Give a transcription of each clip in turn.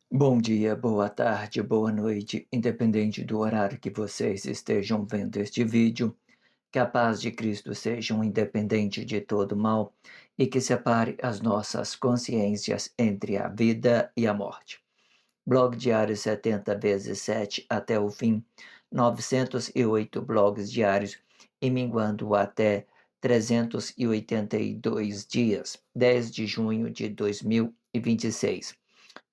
Bom dia, boa tarde, boa noite, independente do horário que vocês estejam vendo este vídeo. Que a paz de Cristo seja independente de todo mal e que separe as nossas consciências entre a vida e a morte. Blog diário 70 vezes 7 até o fim, 908 blogs diários e minguando até 382 dias, 10 de junho de 2026.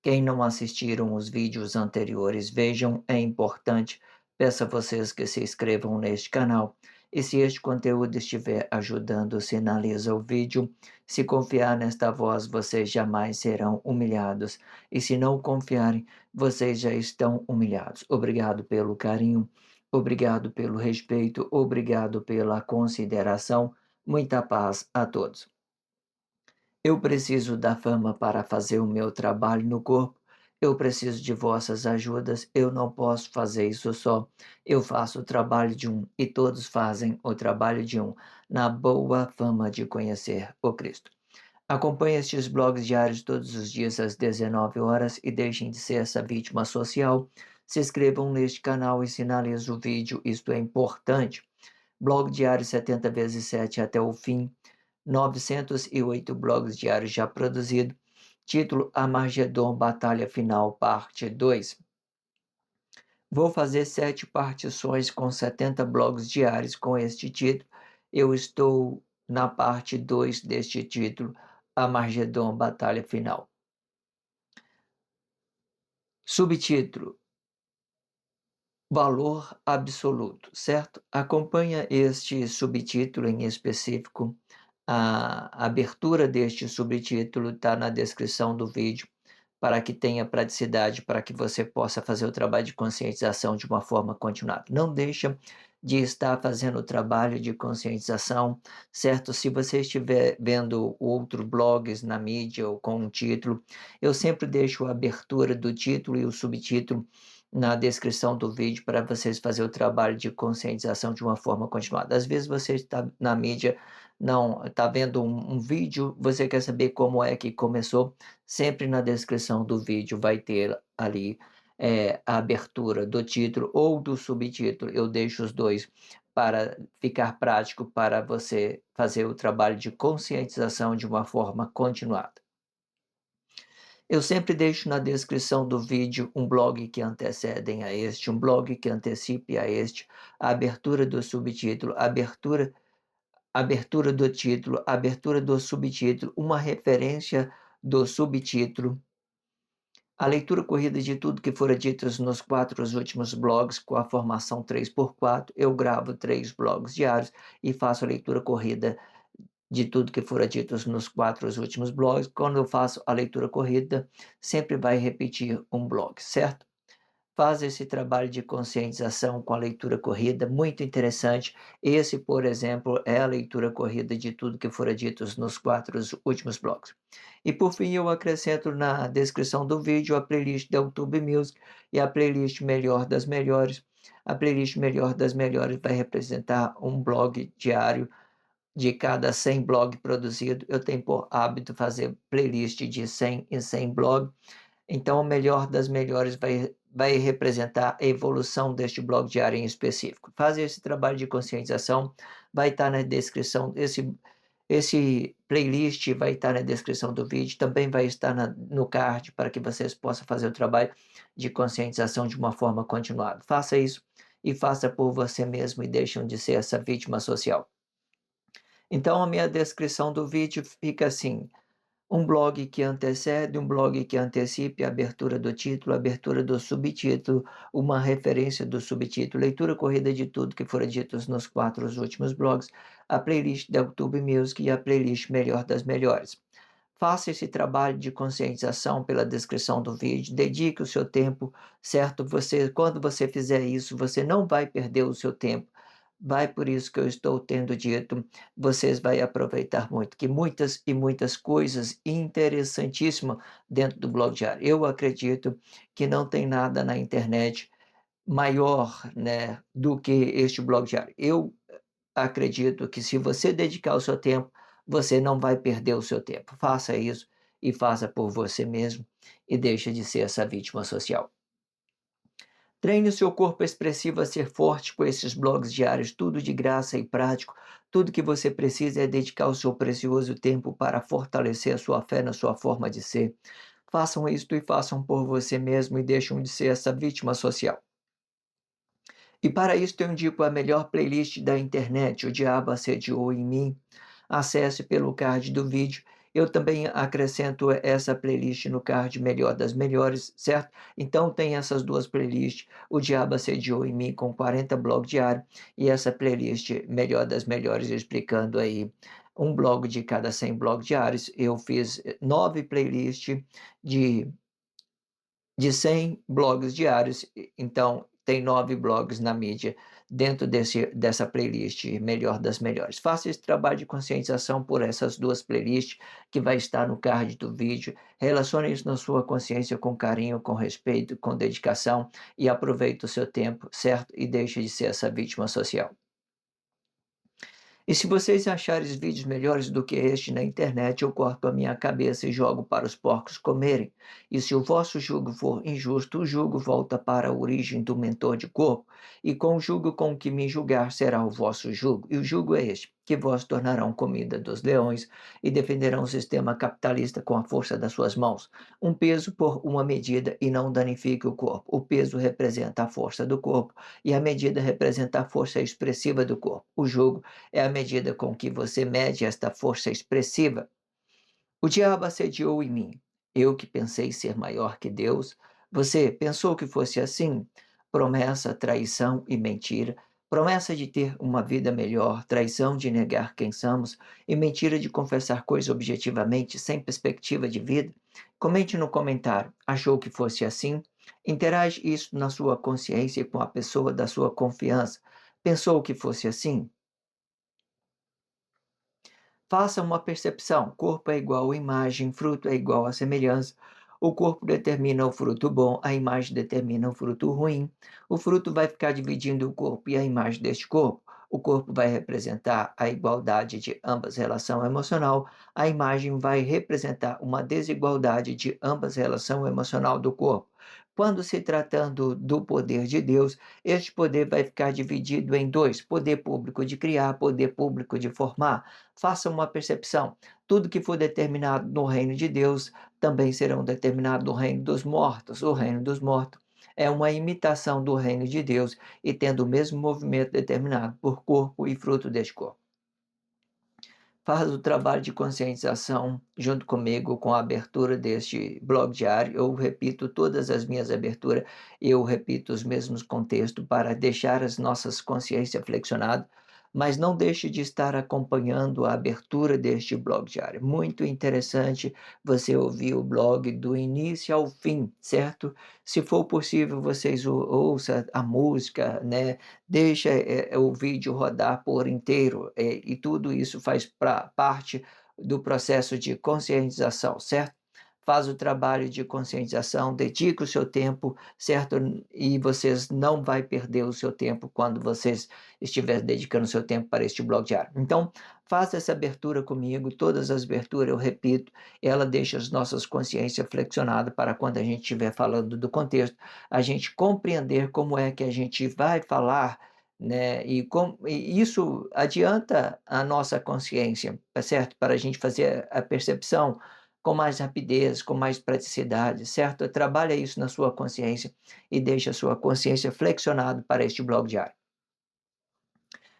Quem não assistiram os vídeos anteriores, vejam, é importante. Peço a vocês que se inscrevam neste canal. E se este conteúdo estiver ajudando, sinaliza o vídeo. Se confiar nesta voz, vocês jamais serão humilhados. E se não confiarem, vocês já estão humilhados. Obrigado pelo carinho, obrigado pelo respeito, obrigado pela consideração. Muita paz a todos. Eu preciso da fama para fazer o meu trabalho no corpo. Eu preciso de vossas ajudas. Eu não posso fazer isso só. Eu faço o trabalho de um e todos fazem o trabalho de um, na boa fama de conhecer o Cristo. Acompanhe estes blogs diários todos os dias às 19 horas e deixem de ser essa vítima social. Se inscrevam neste canal e sinalizem o vídeo, isto é importante. Blog diário 70 vezes 7 até o fim. 908 blogs diários já produzidos. Título: Armagedon Batalha Final, parte 2. Vou fazer 7 partições com 70 blogs diários com este título. Eu estou na parte 2 deste título, Armagedon Batalha Final. Subtítulo: Valor absoluto, certo? Acompanha este subtítulo em específico. A abertura deste subtítulo está na descrição do vídeo, para que tenha praticidade, para que você possa fazer o trabalho de conscientização de uma forma continuada. Não deixa de estar fazendo o trabalho de conscientização, certo? Se você estiver vendo outros blogs na mídia ou com um título, eu sempre deixo a abertura do título e o subtítulo na descrição do vídeo para vocês fazerem o trabalho de conscientização de uma forma continuada. Às vezes você está na mídia, não está vendo um vídeo, você quer saber como é que começou, sempre na descrição do vídeo vai ter ali a abertura do título ou do subtítulo. Eu deixo os dois para ficar prático para você fazer o trabalho de conscientização de uma forma continuada. Eu sempre deixo na descrição do vídeo um blog que antecedem a este, um blog que antecipe a este, a abertura do subtítulo, abertura do título, abertura do subtítulo, uma referência do subtítulo, a leitura corrida de tudo que fora dito nos 4 últimos blogs, com a formação 3x4, eu gravo 3 blogs diários e faço a leitura corrida de tudo que fora dito nos 4 últimos blogs. Quando eu faço a leitura corrida, sempre vai repetir um blog, certo? Faz esse trabalho de conscientização com a leitura corrida, muito interessante. Esse, por exemplo, é a leitura corrida de tudo que fora dito nos 4 últimos blogs. E por fim, eu acrescento na descrição do vídeo a playlist da YouTube Music e a playlist Melhor das Melhores. A playlist Melhor das Melhores vai representar um blog diário de cada 100 blog produzido. Eu tenho por hábito fazer playlist de 100 em 100 blog. Então, o melhor das melhores vai representar a evolução deste blog diário em específico. Fazer esse trabalho de conscientização, vai estar na descrição, esse playlist vai estar na descrição do vídeo, também vai estar no card para que vocês possam fazer o trabalho de conscientização de uma forma continuada. Faça isso e faça por você mesmo e deixem de ser essa vítima social. Então, a minha descrição do vídeo fica assim: um blog que antecede, um blog que antecipe a abertura do título, a abertura do subtítulo, uma referência do subtítulo, leitura corrida de tudo que foram ditos nos 4 últimos blogs, a playlist da YouTube Music e a playlist Melhor das Melhores. Faça esse trabalho de conscientização pela descrição do vídeo, dedique o seu tempo, certo? Quando você fizer isso, você não vai perder o seu tempo. Vai por isso que eu estou tendo dito, vocês vão aproveitar muito, que muitas e muitas coisas interessantíssimas dentro do blog diário. Eu acredito que não tem nada na internet maior, né, do que este blog diário. Eu acredito que se você dedicar o seu tempo, você não vai perder o seu tempo. Faça isso e faça por você mesmo e deixe de ser essa vítima social. Treine o seu corpo expressivo a ser forte com esses blogs diários, tudo de graça e prático. Tudo que você precisa é dedicar o seu precioso tempo para fortalecer a sua fé na sua forma de ser. Façam isto e façam por você mesmo e deixem de ser essa vítima social. E para isso eu indico a melhor playlist da internet, O Diabo Assediou em Mim. Acesse pelo card do vídeo. Eu também acrescento essa playlist no card Melhor das Melhores, certo? Então tem essas duas playlists, O Diabo Assediou em Mim com 40 blogs diários e essa playlist Melhor das Melhores explicando aí um blog de cada 100 blogs diários. Eu fiz 9 playlists de de 100 blogs diários, então tem 9 blogs na mídia dentro dessa playlist Melhor das Melhores. Faça esse trabalho de conscientização por essas duas playlists que vai estar no card do vídeo. Relacione isso na sua consciência com carinho, com respeito, com dedicação e aproveite o seu tempo, certo? E deixe de ser essa vítima social. E se vocês acharem vídeos melhores do que este na internet, eu corto a minha cabeça e jogo para os porcos comerem. E se o vosso jugo for injusto, o jugo volta para a origem do mentor de corpo, e com o jugo com que me julgar será o vosso jugo. E o jugo é este, que vós tornarão comida dos leões e defenderão o sistema capitalista com a força das suas mãos. Um peso por uma medida e não danifique o corpo. O peso representa a força do corpo e a medida representa a força expressiva do corpo. O jugo é a medida com que você mede esta força expressiva. O diabo assediou em mim. Eu que pensei ser maior que Deus. Você pensou que fosse assim? Promessa, traição e mentira. Promessa de ter uma vida melhor, traição de negar quem somos e mentira de confessar coisas objetivamente sem perspectiva de vida. Comente no comentário. Achou que fosse assim? Interage isso na sua consciência e com a pessoa da sua confiança. Pensou que fosse assim? Faça uma percepção. Corpo é igual a imagem, fruto é igual a semelhança. O corpo determina o fruto bom, a imagem determina o fruto ruim. O fruto vai ficar dividindo o corpo e a imagem deste corpo. O corpo vai representar a igualdade de ambas relação emocional. A imagem vai representar uma desigualdade de ambas relação emocional do corpo. Quando se tratando do poder de Deus, este poder vai ficar dividido em dois: poder público de criar, poder público de formar. Faça uma percepção. Tudo que for determinado no reino de Deus também serão determinado no reino dos mortos. O reino dos mortos é uma imitação do reino de Deus e tendo o mesmo movimento determinado por corpo e fruto deste corpo. Faz o trabalho de conscientização junto comigo com a abertura deste blog diário. Eu repito todas as minhas aberturas, eu repito os mesmos contextos para deixar as nossas consciências flexionadas, mas não deixe de estar acompanhando a abertura deste blog diário. Muito interessante você ouvir o blog do início ao fim, certo? Se for possível, vocês ouçam a música, né? Deixa o vídeo rodar por inteiro, e tudo isso faz parte do processo de conscientização, certo? Faz o trabalho de conscientização, dedica o seu tempo, certo? E vocês não vai perder o seu tempo quando vocês estiverem dedicando o seu tempo para este blog diário. Então, faça essa abertura comigo, todas as aberturas, eu repito, ela deixa as nossas consciências flexionadas para quando a gente estiver falando do contexto, a gente compreender como é que a gente vai falar, né? E isso adianta a nossa consciência, tá certo? Para a gente fazer a percepção com mais rapidez, com mais praticidade, certo? Trabalha isso na sua consciência e deixa a sua consciência flexionada para este blog diário.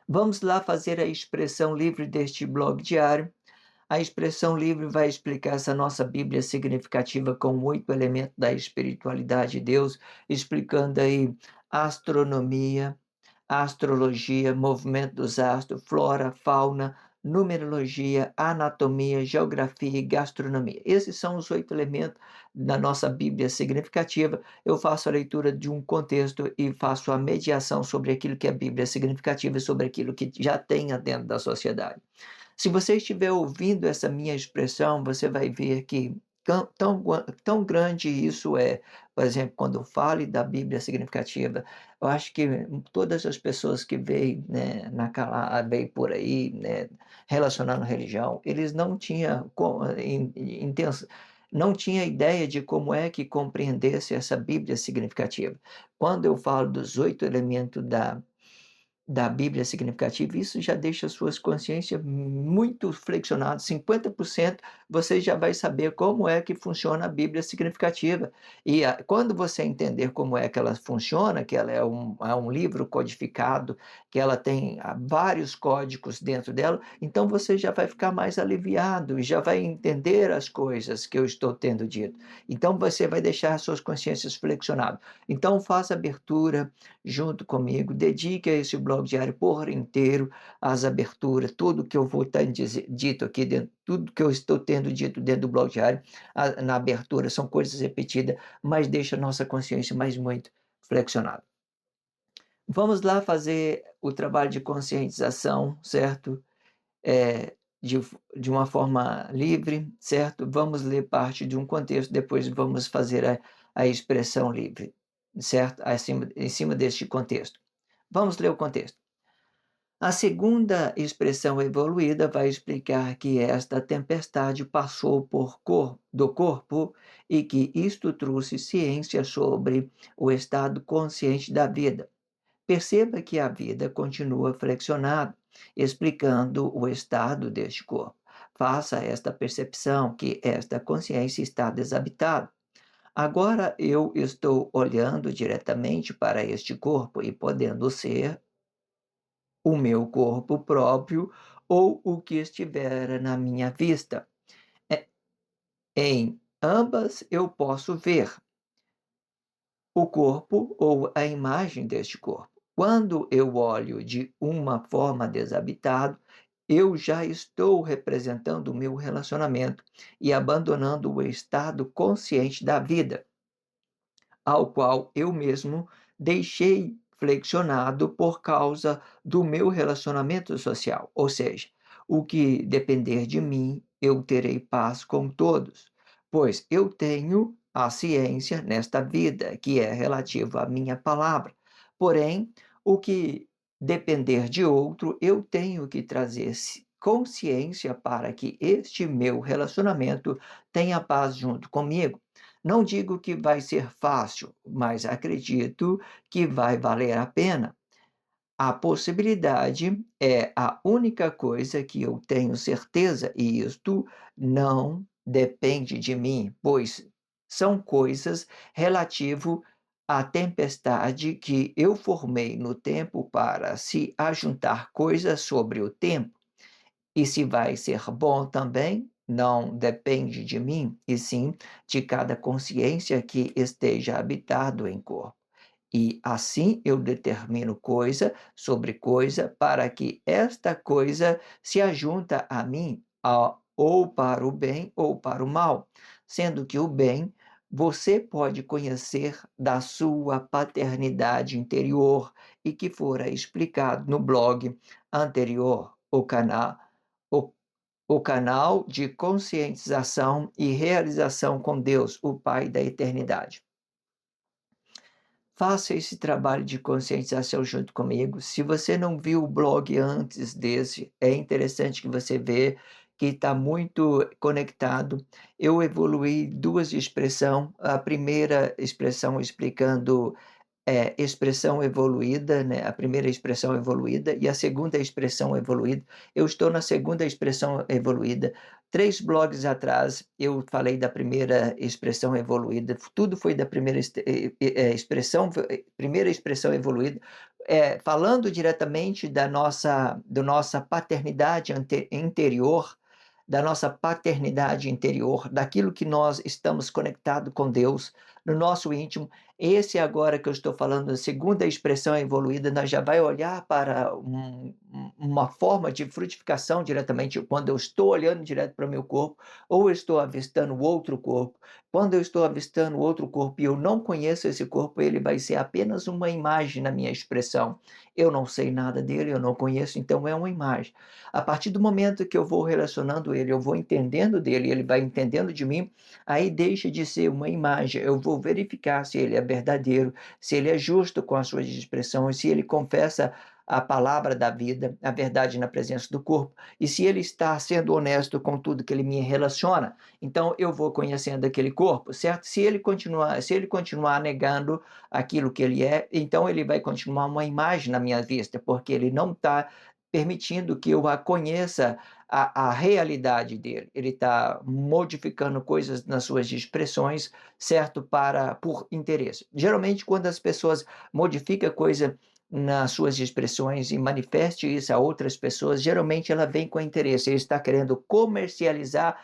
Vamos lá fazer a expressão livre deste blog diário. A expressão livre vai explicar essa nossa Bíblia significativa com 8 elementos da espiritualidade de Deus, explicando aí astronomia, astrologia, movimento dos astros, flora, fauna, numerologia, anatomia, geografia e gastronomia. Esses são os 8 elementos da nossa Bíblia significativa. Eu faço a leitura de um contexto e faço a mediação sobre aquilo que é Bíblia significativa e sobre aquilo que já tem dentro da sociedade. Se você estiver ouvindo essa minha expressão, você vai ver que tão grande isso é. Por exemplo, quando eu falo da Bíblia significativa, eu acho que todas as pessoas que veem, né, veio por aí, né, relacionando religião, eles não tinham não tinha ideia de como é que compreendesse essa Bíblia significativa. Quando eu falo dos 8 elementos da Bíblia significativa, isso já deixa suas consciências muito flexionadas, 50% você já vai saber como é que funciona a Bíblia significativa. E quando você entender como é que ela funciona, que ela é um livro codificado, que ela tem vários códigos dentro dela, então você já vai ficar mais aliviado, já vai entender as coisas que eu estou tendo dito. Então você vai deixar suas consciências flexionadas. Então faça abertura junto comigo, dedique a esse blog diário por inteiro, as aberturas, tudo que eu vou estar dito aqui dentro, tudo que eu estou tendo dito dentro do blog diário, na abertura, são coisas repetidas, mas deixa a nossa consciência mais muito flexionada. Vamos lá fazer o trabalho de conscientização, certo? De uma forma livre, certo? Vamos ler parte de um contexto, depois vamos fazer a expressão livre, certo? Em cima deste contexto. Vamos ler o contexto. A segunda expressão evoluída vai explicar que esta tempestade passou do corpo e que isto trouxe ciência sobre o estado consciente da vida. Perceba que a vida continua flexionada, explicando o estado deste corpo. Faça esta percepção que esta consciência está desabitada. Agora eu estou olhando diretamente para este corpo e podendo ser o meu corpo próprio ou o que estiver na minha vista. É, Em ambas eu posso ver o corpo ou a imagem deste corpo. Quando eu olho de uma forma desabitada, eu já estou representando o meu relacionamento e abandonando o estado consciente da vida, ao qual eu mesmo deixei flexionado por causa do meu relacionamento social. Ou seja, o que depender de mim, eu terei paz com todos, pois eu tenho a ciência nesta vida, que é relativa à minha palavra. Porém, o que depender de outro, eu tenho que trazer consciência para que este meu relacionamento tenha paz junto comigo. Não digo que vai ser fácil, mas acredito que vai valer a pena. A possibilidade é a única coisa que eu tenho certeza, e isto não depende de mim, pois são coisas relativo à tempestade que eu formei no tempo para se ajuntar coisas sobre o tempo. E se vai ser bom também, não depende de mim, e sim de cada consciência que esteja habitado em corpo. E assim eu determino coisa sobre coisa para que esta coisa se ajunta a mim, ou para o bem ou para o mal, sendo que o bem você pode conhecer da sua paternidade interior e que fora explicado no blog anterior, o, o canal de conscientização e realização com Deus, o Pai da eternidade. Faça esse trabalho de conscientização junto comigo. Se você não viu o blog antes desse, é interessante que você vê que está muito conectado. Eu evoluí duas expressões. A primeira expressão explicando expressão evoluída, né? A primeira expressão evoluída e a segunda expressão evoluída. Eu estou na segunda expressão evoluída. 3 blogs atrás eu falei da primeira expressão evoluída. Tudo foi da primeira expressão evoluída, falando diretamente da nossa paternidade interior, da nossa paternidade interior, daquilo que nós estamos conectados com Deus, no nosso íntimo. Esse agora que eu estou falando, a segunda expressão evoluída, nós já vai olhar para uma forma de frutificação diretamente, quando eu estou olhando direto para o meu corpo, ou eu estou avistando outro corpo. Quando eu estou avistando outro corpo e eu não conheço esse corpo, ele vai ser apenas uma imagem na minha expressão. Eu não sei nada dele, eu não conheço, então é uma imagem. A partir do momento que eu vou relacionando ele, eu vou entendendo dele, ele vai entendendo de mim, aí deixa de ser uma imagem. Eu vou verificar se ele é verdadeiro, se ele é justo com as suas expressões, se ele confessa a palavra da vida, a verdade na presença do corpo, e se ele está sendo honesto com tudo que ele me relaciona, então eu vou conhecendo aquele corpo, certo? Se ele continuar negando aquilo que ele é, então ele vai continuar uma imagem na minha vista, porque ele não está permitindo que eu a conheça a realidade dele. Ele está modificando coisas nas suas expressões, certo? Por interesse. Geralmente, quando as pessoas modificam coisa nas suas expressões e manifeste isso a outras pessoas, geralmente ela vem com interesse. Ele está querendo comercializar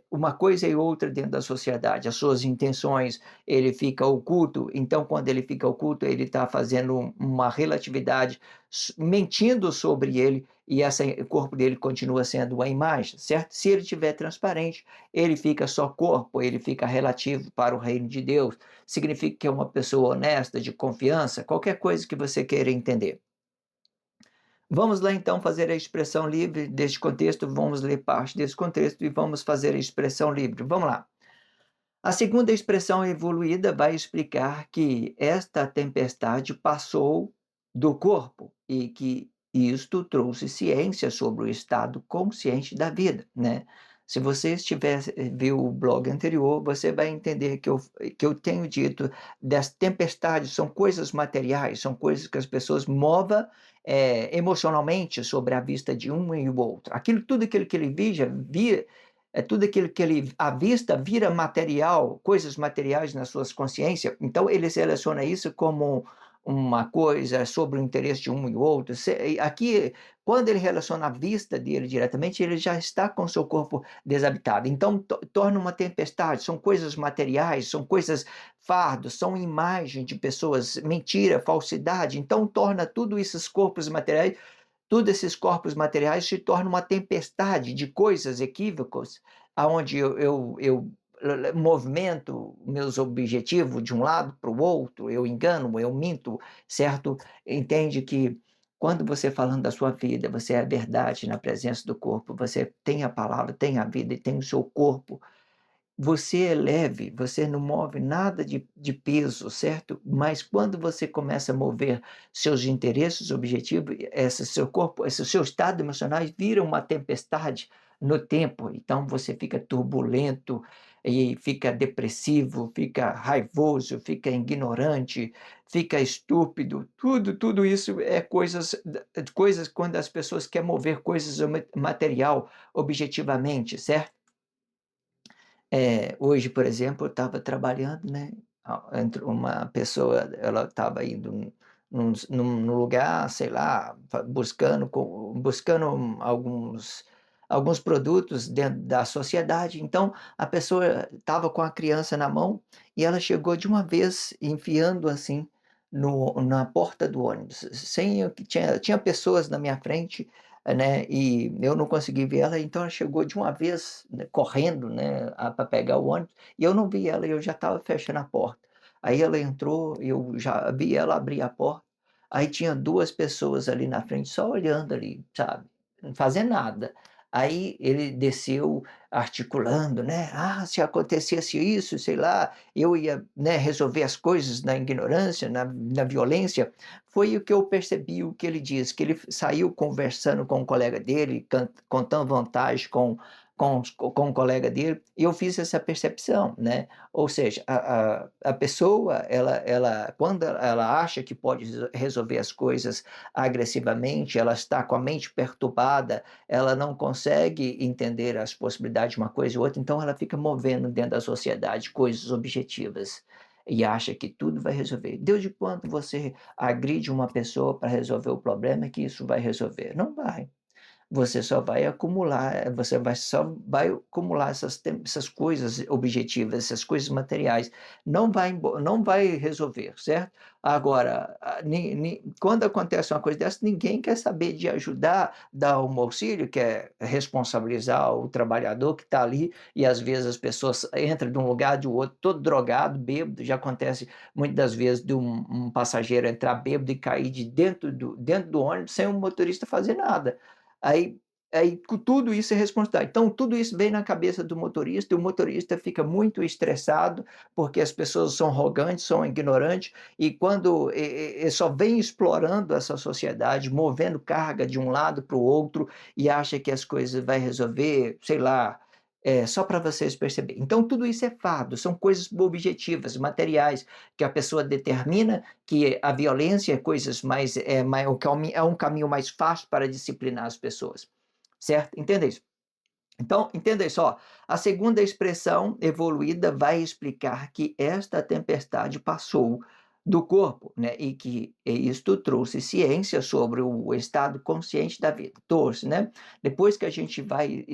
uma coisa e outra dentro da sociedade. As suas intenções, ele fica oculto. Então, quando ele fica oculto, ele está fazendo uma relatividade, mentindo sobre ele, e o corpo dele continua sendo uma imagem, certo? Se ele estiver transparente, ele fica só corpo, ele fica relativo para o reino de Deus. Significa que é uma pessoa honesta, de confiança, qualquer coisa que você queira entender. Vamos lá então fazer a expressão livre deste contexto, vamos ler parte desse contexto e vamos fazer a expressão livre. Vamos lá. A segunda expressão evoluída vai explicar que esta tempestade passou do corpo e que isto trouxe ciência sobre o estado consciente da vida, né? Se você viu o blog anterior, você vai entender que eu tenho dito das tempestades, são coisas materiais, são coisas que as pessoas movem emocionalmente sobre a vista de um e o outro. Tudo aquilo que ele via, tudo aquilo que ele avista vira material, coisas materiais nas suas consciências, então ele relaciona isso como uma coisa sobre o interesse de um e o outro. Aqui, quando ele relaciona a vista dele diretamente, ele já está com o seu corpo desabitado. Então, torna uma tempestade, são coisas materiais, são coisas fardos, são imagens de pessoas, mentira, falsidade. Então, torna tudo esses corpos materiais todos esses corpos materiais se tornam uma tempestade de coisas equívocas, aonde eu movimento meus objetivos de um lado para o outro, eu engano, eu minto, certo? Entende que quando você falando da sua vida, você é a verdade na presença do corpo, você tem a palavra, tem a vida e tem o seu corpo, você é leve, você não move nada de peso, certo? Mas quando você começa a mover seus interesses, objetivos, esse seu corpo, esse seu estado emocional vira uma tempestade no tempo. Então você fica turbulento e fica depressivo, fica raivoso, fica ignorante, fica estúpido. Tudo isso é coisas quando as pessoas querem mover coisas material objetivamente, certo? Hoje, por exemplo, eu estava trabalhando, né, entre uma pessoa, ela estava indo num lugar, sei lá, buscando alguns produtos dentro da sociedade, então a pessoa estava com a criança na mão e ela chegou de uma vez enfiando, assim, no na porta do ônibus, sem que tinha pessoas na minha frente, né, e eu não consegui ver ela, então ela chegou de uma vez, né, correndo, né, para pegar o ônibus, e eu não vi ela, e eu já estava fechando a porta. Aí ela entrou, eu já vi ela abrir a porta, aí tinha 2 pessoas ali na frente só olhando ali, sabe, não fazendo nada. Aí ele desceu articulando, né: "Ah, se acontecesse isso, sei lá, eu ia, né, resolver as coisas na ignorância, na violência". Foi o que eu percebi, o que ele disse, que ele saiu conversando com um colega dele, contando vantagem com um colega dele, e eu fiz essa percepção, né. Ou seja, a pessoa, ela quando ela acha que pode resolver as coisas agressivamente, ela está com a mente perturbada, ela não consegue entender as possibilidades de uma coisa e outra, então ela fica movendo dentro da sociedade coisas objetivas, e acha que tudo vai resolver. Desde quando você agride uma pessoa para resolver o problema que isso vai resolver? Não vai. Você só vai acumular essas coisas objetivas, essas coisas materiais, não vai resolver, certo? Agora, quando acontece uma coisa dessa, ninguém quer saber de ajudar, dar um auxílio, quer responsabilizar o trabalhador que está ali, e às vezes as pessoas entram de um lugar de outro, todo drogado, bêbado, já acontece muitas das vezes de um passageiro entrar bêbado e cair dentro do ônibus sem o motorista fazer nada. Aí Aí tudo isso é responsabilidade. Então tudo isso vem na cabeça do motorista, e o motorista fica muito estressado, porque as pessoas são arrogantes, são ignorantes, e quando só vem explorando essa sociedade, movendo carga de um lado para o outro, e acha que as coisas vai resolver, sei lá, só para vocês perceberem. Então tudo isso é fado, são coisas objetivas, materiais, que a pessoa determina que a violência é coisas mais, é um caminho mais fácil para disciplinar as pessoas. Certo? Entenda isso. Então, entenda isso, ó. A segunda expressão evoluída vai explicar que esta tempestade passou do corpo, né? E que isto trouxe ciência sobre o estado consciente da vida. Trouxe, né? Depois que a gente vai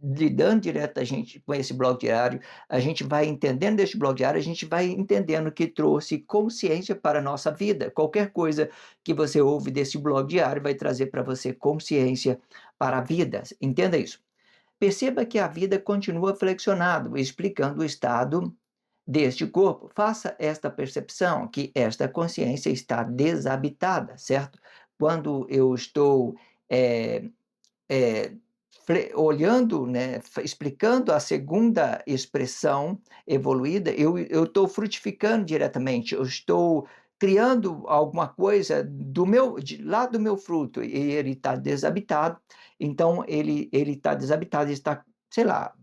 lidando diretamente com esse bloco diário, a gente vai entendendo deste bloco diário, a gente vai entendendo que trouxe consciência para a nossa vida. Qualquer coisa que você ouve desse bloco diário vai trazer para você consciência para a vida. Entenda isso. Perceba que a vida continua flexionado, explicando o estado deste corpo. Faça esta percepção que esta consciência está desabitada, certo? Quando eu estou é, é, olhando, né, explicando a segunda expressão evoluída, eu estou frutificando diretamente, eu estou criando alguma coisa lá do meu fruto, e ele está desabitado, então ele está desabitado, ele está, sei lá,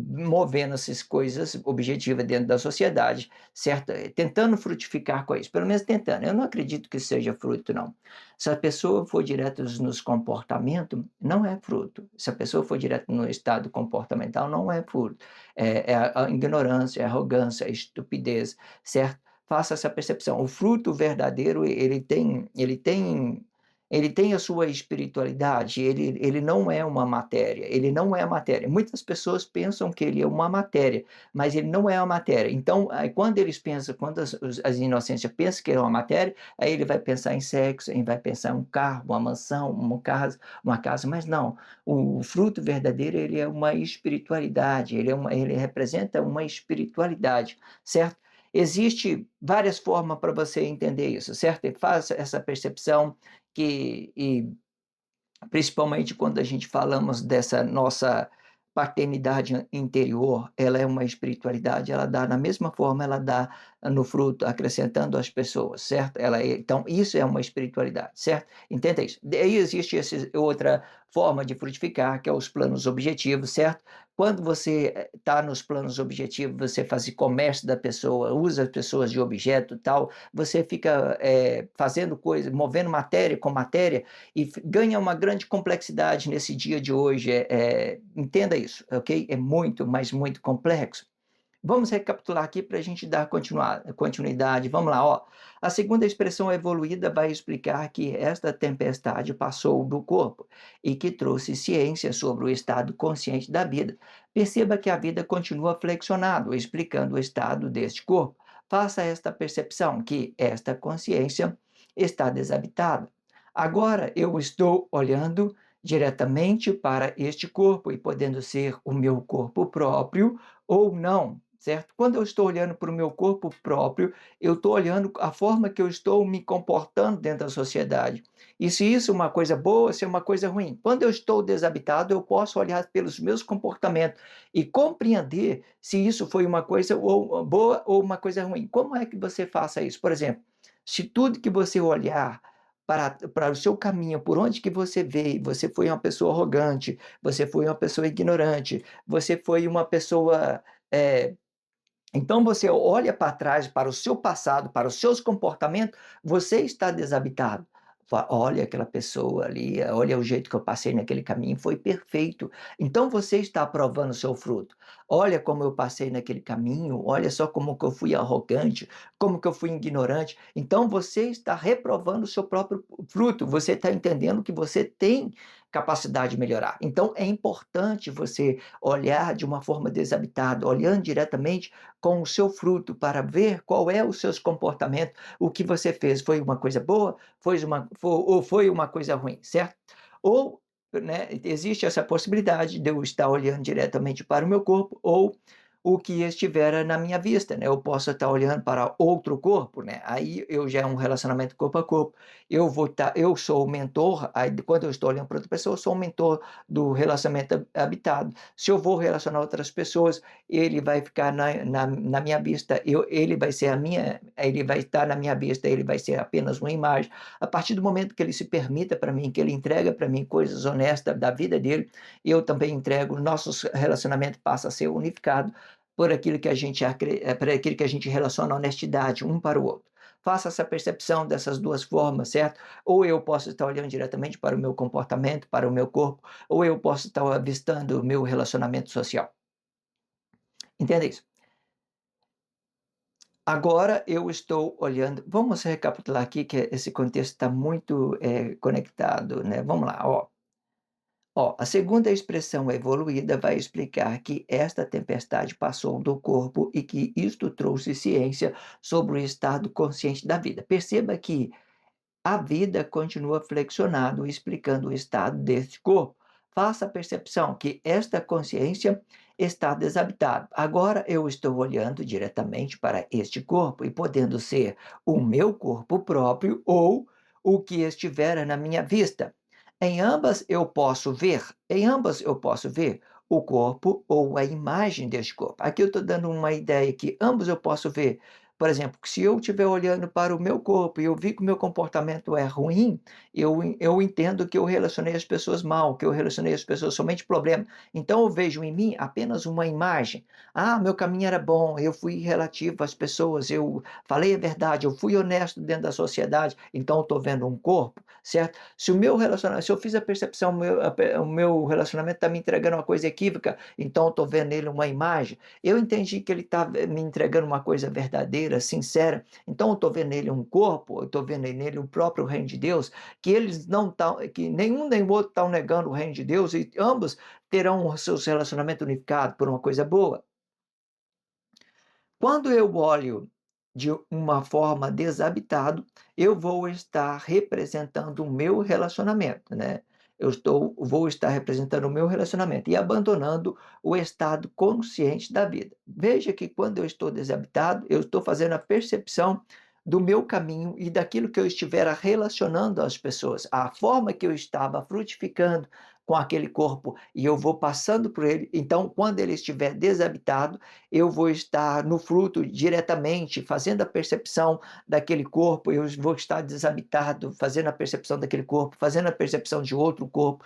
movendo essas coisas objetivas dentro da sociedade, certo? Tentando frutificar com isso, pelo menos tentando. Eu não acredito que seja fruto, não. Se a pessoa for direto nos comportamentos, não é fruto. Se a pessoa for direto no estado comportamental, não é fruto. É a ignorância, a arrogância, a estupidez, certo? Faça essa percepção. O fruto verdadeiro, ele tem a sua espiritualidade, ele não é uma matéria, ele não é a matéria. Muitas pessoas pensam que ele é uma matéria, mas ele não é a matéria. Então, aí, quando eles pensam, quando as inocências pensam que ele é uma matéria, aí ele vai pensar em sexo, ele vai pensar em um carro, uma mansão, uma casa, mas não. O fruto verdadeiro, ele é uma espiritualidade, ele representa uma espiritualidade, certo? Existe várias formas para você entender isso, certo? E faça essa percepção e principalmente quando a gente falamos dessa nossa paternidade interior, ela é uma espiritualidade, ela dá da mesma forma, ela dá no fruto, acrescentando às pessoas, certo? Então, isso é uma espiritualidade, certo? Entenda isso. Daí existe outra forma de frutificar, que é os planos objetivos, certo? Quando você está nos planos objetivos, você faz comércio da pessoa, usa as pessoas de objeto tal, você fica fazendo coisas, movendo matéria com matéria, e ganha uma grande complexidade nesse dia de hoje. Entenda isso, ok? É muito, mas muito complexo. Vamos recapitular aqui para a gente dar continuidade. Vamos lá, ó. A segunda expressão evoluída vai explicar que esta tempestade passou do corpo e que trouxe ciência sobre o estado consciente da vida. Perceba que a vida continua flexionado, explicando o estado deste corpo. Faça esta percepção que esta consciência está desabitada. Agora eu estou olhando diretamente para este corpo e podendo ser o meu corpo próprio ou não, certo? Quando eu estou olhando para o meu corpo próprio, eu estou olhando a forma que eu estou me comportando dentro da sociedade. E se isso é uma coisa boa, se é uma coisa ruim. Quando eu estou desabitado, eu posso olhar pelos meus comportamentos e compreender se isso foi uma coisa boa ou uma coisa ruim. Como é que você faça isso? Por exemplo, se tudo que você olhar para o seu caminho, por onde que você veio, você foi uma pessoa arrogante, você foi uma pessoa ignorante, você foi uma pessoa então você olha para trás, para o seu passado, para os seus comportamentos, você está desabitado. Olha aquela pessoa ali, olha o jeito que eu passei naquele caminho, foi perfeito. Então você está aprovando o seu fruto. Olha como eu passei naquele caminho, olha só como que eu fui arrogante, como que eu fui ignorante. Então você está reprovando o seu próprio fruto. Você está entendendo que você tem capacidade de melhorar. Então é importante você olhar de uma forma desabitada, olhando diretamente com o seu fruto para ver qual é os seus comportamentos, o que você fez foi uma coisa boa, ou foi uma coisa ruim, certo? Ou, né, existe essa possibilidade de eu estar olhando diretamente para o meu corpo, ou o que estiver na minha vista, né? Eu posso estar olhando para outro corpo, né? Aí eu já é um relacionamento corpo a corpo. Eu sou o mentor, aí quando eu estou olhando para outra pessoa, eu sou o mentor do relacionamento habitado. Se eu vou relacionar outras pessoas, ele vai ficar na minha vista, ele vai ser ele vai estar na minha vista, ele vai ser apenas uma imagem. A partir do momento que ele se permita para mim, que ele entrega para mim coisas honestas da vida dele, eu também entrego, nosso relacionamento passa a ser unificado por aquilo que a gente por aquilo que a gente relaciona a honestidade um para o outro. Faça essa percepção dessas duas formas, certo? Ou eu posso estar olhando diretamente para o meu comportamento, para o meu corpo, ou eu posso estar avistando o meu relacionamento social. Entende isso? Agora eu estou olhando, vamos recapitular aqui que esse contexto está muito conectado, né? Vamos lá, ó. Ó, a segunda expressão evoluída vai explicar que esta tempestade passou do corpo e que isto trouxe ciência sobre o estado consciente da vida. Perceba que a vida continua flexionado, explicando o estado deste corpo. Faça a percepção que esta consciência está desabitada. Agora eu estou olhando diretamente para este corpo e podendo ser o meu corpo próprio ou o que estiver na minha vista. Em ambas eu posso ver o corpo ou a imagem deste corpo. Aqui eu estou dando uma ideia que ambos eu posso ver. Por exemplo, se eu estiver olhando para o meu corpo e eu vi que o meu comportamento é ruim, eu entendo que eu relacionei as pessoas mal, que eu relacionei as pessoas somente problema. Então eu vejo em mim apenas uma imagem. Ah, meu caminho era bom, eu fui relativo às pessoas, eu falei a verdade, eu fui honesto dentro da sociedade, então eu estou vendo um corpo, certo? Se eu fiz a percepção, o meu relacionamento está me entregando uma coisa equívoca, então eu estou vendo nele uma imagem. Eu entendi que ele está me entregando uma coisa verdadeira, sincera. Então eu estou vendo nele um corpo, eu estou vendo nele o próprio reino de Deus, que eles não estão, que nenhum nem o outro estão negando o reino de Deus e ambos terão os seus relacionamentos unificados por uma coisa boa. Quando eu olho de uma forma desabitado, eu vou estar representando o meu relacionamento, né? Vou estar representando o meu relacionamento e abandonando o estado consciente da vida. Veja que quando eu estou desabitado, eu estou fazendo a percepção do meu caminho e daquilo que eu estiver relacionando às pessoas, a forma que eu estava frutificando com aquele corpo e eu vou passando por ele. Então, quando ele estiver desabitado, eu vou estar no fruto diretamente, fazendo a percepção daquele corpo, eu vou estar desabitado, fazendo a percepção daquele corpo, fazendo a percepção de outro corpo,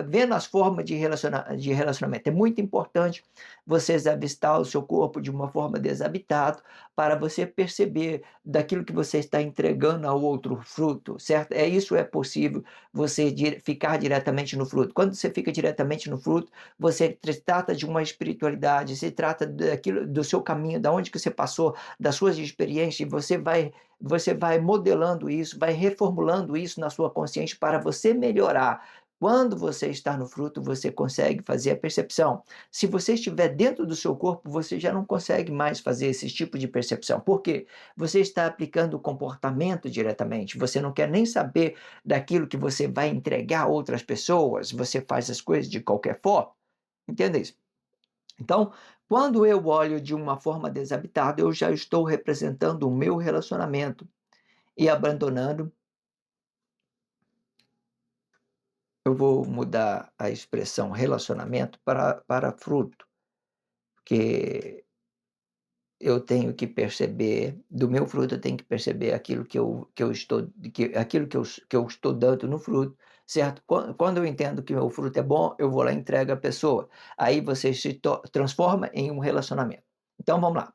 vendo as formas de relacionamento. É muito importante você avistar o seu corpo de uma forma desabitada para você perceber daquilo que você está entregando ao outro fruto, certo? Isso é possível, você ficar diretamente no fruto. Quando você fica diretamente no fruto, você trata de uma espiritualidade, se trata daquilo, do seu caminho, da onde que você passou, das suas experiências, e você vai modelando isso, vai reformulando isso na sua consciência para você melhorar. Quando você está no fruto, você consegue fazer a percepção. Se você estiver dentro do seu corpo, você já não consegue mais fazer esse tipo de percepção. Por quê? Você está aplicando o comportamento diretamente. Você não quer nem saber daquilo que você vai entregar a outras pessoas. Você faz as coisas de qualquer forma. Entende isso? Então, quando eu olho de uma forma desabitada, eu já estou representando o meu relacionamento e abandonando. Eu vou mudar a expressão relacionamento para fruto, porque eu tenho que perceber, do meu fruto eu tenho que perceber aquilo que eu estou dando no fruto, certo? Quando eu entendo que o meu fruto é bom, eu vou lá e entrego à pessoa. Aí você transforma em um relacionamento. Então vamos lá.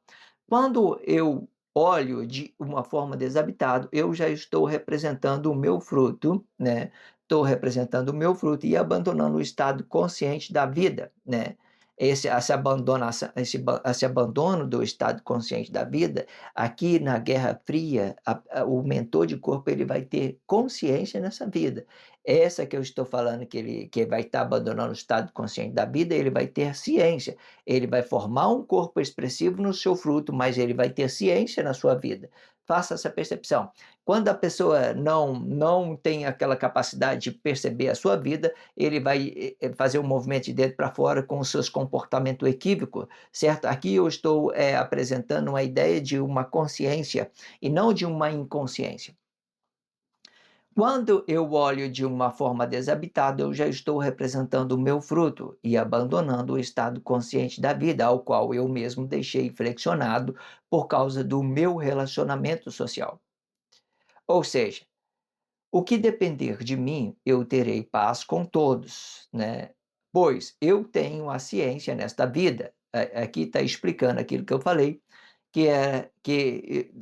Quando eu olho de uma forma desabitada, eu já estou representando o meu fruto, né? Estou representando o meu fruto e abandonando o estado consciente da vida, né? Esse abandono do estado consciente da vida, aqui na Guerra Fria, o mentor de corpo ele vai ter consciência nessa vida. Essa que eu estou falando que vai estar abandonando o estado consciente da vida, ele vai ter ciência, ele vai formar um corpo expressivo no seu fruto, mas ele vai ter ciência na sua vida. Faça essa percepção. Quando a pessoa não tem aquela capacidade de perceber a sua vida, ele vai fazer um movimento de dentro para fora com os seus comportamentos equívocos, certo? Aqui eu estou apresentando uma ideia de uma consciência e não de uma inconsciência. Quando eu olho de uma forma desabitada, eu já estou representando o meu fruto e abandonando o estado consciente da vida, ao qual eu mesmo deixei flexionado por causa do meu relacionamento social. Ou seja, o que depender de mim, eu terei paz com todos, né? Pois eu tenho a ciência nesta vida. Aqui está explicando aquilo que eu falei, que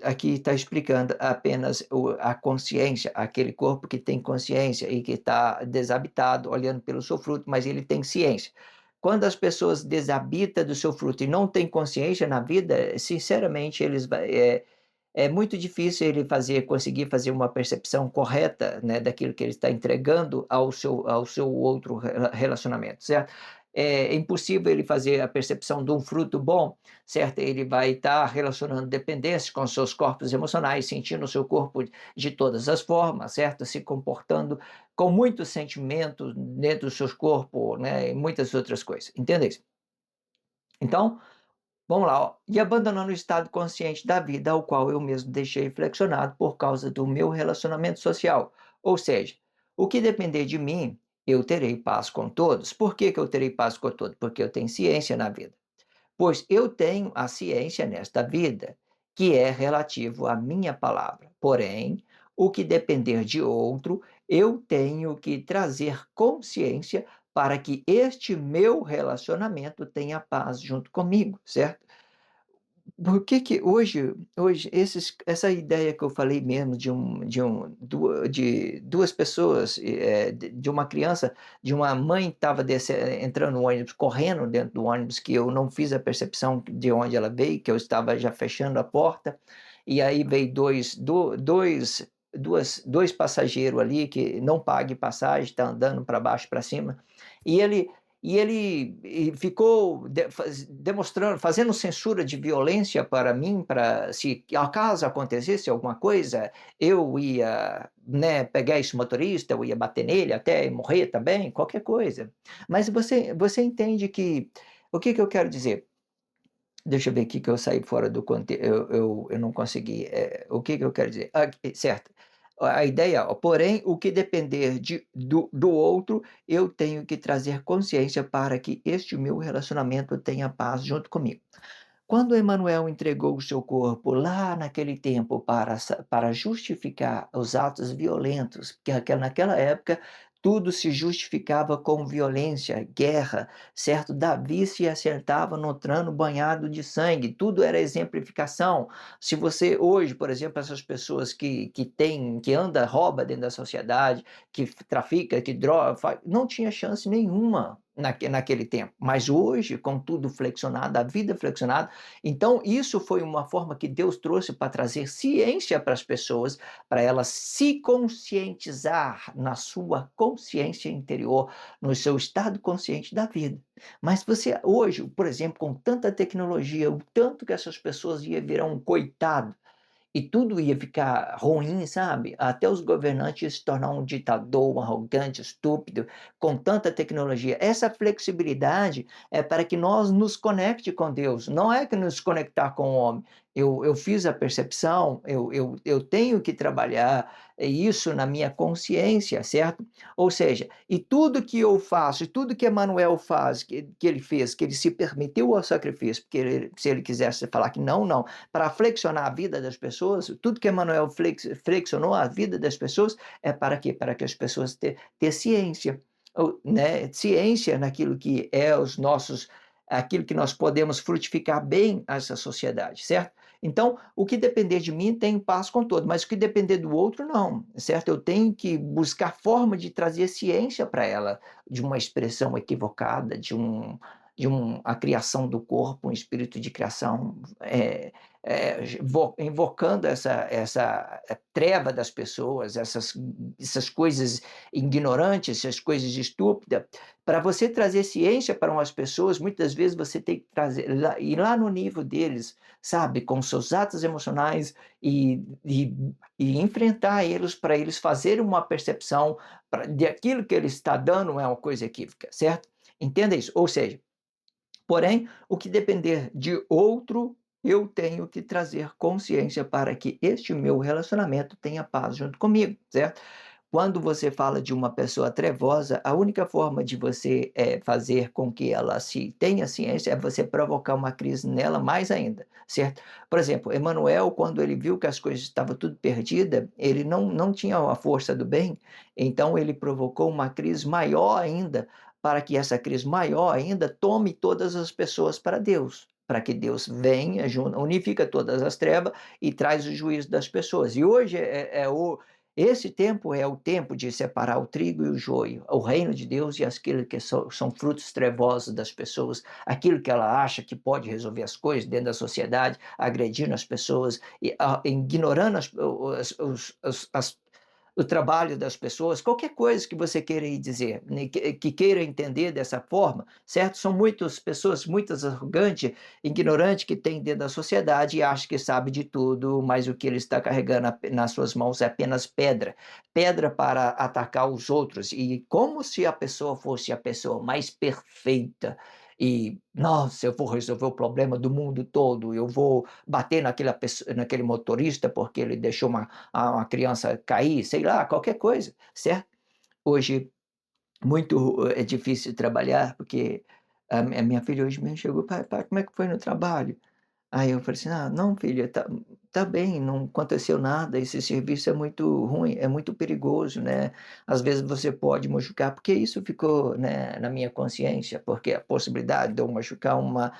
aqui está explicando apenas a consciência, aquele corpo que tem consciência e que está desabitado, olhando pelo seu fruto, mas ele tem ciência. Quando as pessoas desabitam do seu fruto e não têm consciência na vida, sinceramente, é muito difícil ele conseguir fazer uma percepção correta, né, daquilo que ele está entregando ao seu outro relacionamento, certo? É impossível ele fazer a percepção de um fruto bom, certo? Ele vai estar relacionando dependência com seus corpos emocionais, sentindo o seu corpo de todas as formas, certo? Se comportando com muitos sentimentos dentro do seu corpo, né, e muitas outras coisas, entende? Então, vamos lá, ó. E abandonando o estado consciente da vida, ao qual eu mesmo deixei flexionado por causa do meu relacionamento social. Ou seja, o que depender de mim, eu terei paz com todos. Por que que eu terei paz com todos? Porque eu tenho ciência na vida. Pois eu tenho a ciência nesta vida, que é relativo à minha palavra. Porém, o que depender de outro, eu tenho que trazer consciência para que este meu relacionamento tenha paz junto comigo, certo? Por que que hoje essa ideia que eu falei mesmo de 2 pessoas, de uma criança, de uma mãe que estava entrando no ônibus, correndo dentro do ônibus, que eu não fiz a percepção de onde ela veio, que eu estava já fechando a porta, e aí veio 2 passageiros ali que não pague passagem, está andando para baixo e para cima, e ele ficou demonstrando, fazendo censura de violência para mim, para se acaso acontecesse alguma coisa, eu ia, né, pegar esse motorista, eu ia bater nele até morrer também, qualquer coisa. Mas você entende que o que que eu quero dizer? Deixa eu ver aqui que eu saí fora do contexto, eu não consegui, o que que eu quero dizer? Certo. A ideia, ó, porém, o que depender do outro, eu tenho que trazer consciência para que este meu relacionamento tenha paz junto comigo. Quando Emanuel entregou o seu corpo lá naquele tempo para justificar os atos violentos, porque naquela época tudo se justificava com violência, guerra, certo? Davi se assentava no trono banhado de sangue, tudo era exemplificação. Se você hoje, por exemplo, essas pessoas que anda, rouba dentro da sociedade, que trafica, que droga, não tinha chance nenhuma naquele tempo. Mas hoje, com tudo flexionado, a vida flexionada, então, isso foi uma forma que Deus trouxe para trazer ciência para as pessoas, para elas se conscientizar na sua consciência interior, no seu estado consciente da vida. Mas você, hoje, por exemplo, com tanta tecnologia, o tanto que essas pessoas iam virar um coitado, e tudo ia ficar ruim, sabe? Até os governantes iam se tornar um ditador, um arrogante, estúpido, com tanta tecnologia. Essa flexibilidade é para que nós nos conecte com Deus, não é que nos conectar com o homem. Eu fiz a percepção, eu tenho que trabalhar isso na minha consciência, certo? Ou seja, e tudo que eu faço, e tudo que Emmanuel faz, que ele fez, que ele se permitiu ao sacrifício, porque se ele quisesse falar que não, não, para flexionar a vida das pessoas, tudo que Emmanuel flexionou a vida das pessoas é para quê? Para que as pessoas tenham ciência, né? Ciência naquilo que é aquilo que nós podemos frutificar bem essa sociedade, certo? Então, o que depender de mim tem paz com todo, mas o que depender do outro, não, certo? Eu tenho que buscar forma de trazer ciência para ela, de uma expressão equivocada, a criação do corpo, um espírito de criação, invocando essa treva das pessoas, essas coisas ignorantes, essas coisas estúpidas. Para você trazer ciência para umas pessoas, muitas vezes você tem que ir lá no nível deles, sabe, com seus atos emocionais e enfrentar eles para eles fazerem uma percepção de aquilo que ele está dando é uma coisa equívoca, certo? Entenda isso. Ou seja, porém, o que depender de outro, eu tenho que trazer consciência para que este meu relacionamento tenha paz junto comigo, certo? Quando você fala de uma pessoa trevosa, a única forma de você fazer com que ela tenha ciência é você provocar uma crise nela mais ainda, certo? Por exemplo, Emanuel, quando ele viu que as coisas estavam tudo perdidas, ele não tinha a força do bem, então ele provocou uma crise maior ainda, para que essa crise maior ainda tome todas as pessoas para Deus, para que Deus venha, unifica todas as trevas e traz o juízo das pessoas. E hoje esse tempo é o tempo de separar o trigo e o joio, o reino de Deus e aquilo que são frutos trevosos das pessoas, aquilo que ela acha que pode resolver as coisas dentro da sociedade, agredindo as pessoas, ignorando o trabalho das pessoas, qualquer coisa que você queira dizer, né, que queira entender dessa forma, certo? São muitas pessoas, muitas arrogantes, ignorantes que tem dentro da sociedade e acham que sabe de tudo, mas o que ele está carregando nas suas mãos é apenas pedra, pedra para atacar os outros, e como se a pessoa fosse a pessoa mais perfeita, e, nossa, eu vou resolver o problema do mundo todo, eu vou bater naquele motorista porque ele deixou uma criança cair, sei lá, qualquer coisa, certo? Hoje, muito é difícil trabalhar, porque a minha filha hoje mesmo chegou, pai, como é que foi no trabalho? Aí eu falei assim: "Ah, não filha, tá bem, não aconteceu nada, esse serviço é muito ruim, é muito perigoso, né, às vezes você pode machucar", porque isso ficou, né, na minha consciência, porque a possibilidade de eu machucar uma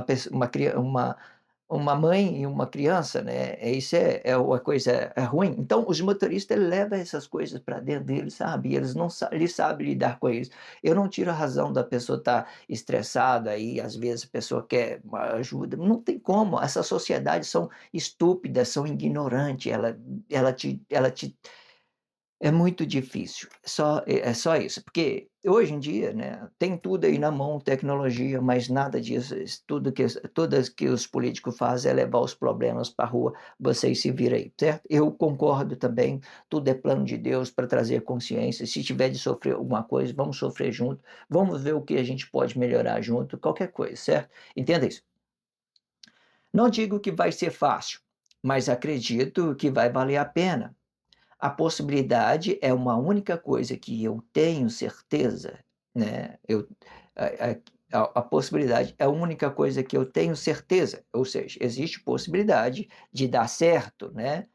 pesso uma mãe e uma criança, né, isso é uma coisa ruim. Então os motoristas levam essas coisas para dentro deles, sabe, e eles não eles sabem lidar com isso. Eu não tiro a razão da pessoa estar estressada e às vezes a pessoa quer uma ajuda, não tem como, essas sociedades são estúpidas, são ignorantes, ela te é muito difícil, é só isso, porque hoje em dia, né, tem tudo aí na mão, tecnologia, mas nada disso, tudo que os políticos fazem é levar os problemas para a rua, vocês se virem aí, certo? Eu concordo também, tudo é plano de Deus para trazer consciência, se tiver de sofrer alguma coisa, vamos sofrer junto, vamos ver o que a gente pode melhorar junto, qualquer coisa, certo? Entenda isso. Não digo que vai ser fácil, mas acredito que vai valer a pena. A possibilidade é uma única coisa que eu tenho certeza, né, a possibilidade é a única coisa que eu tenho certeza, ou seja, existe possibilidade de dar certo, né.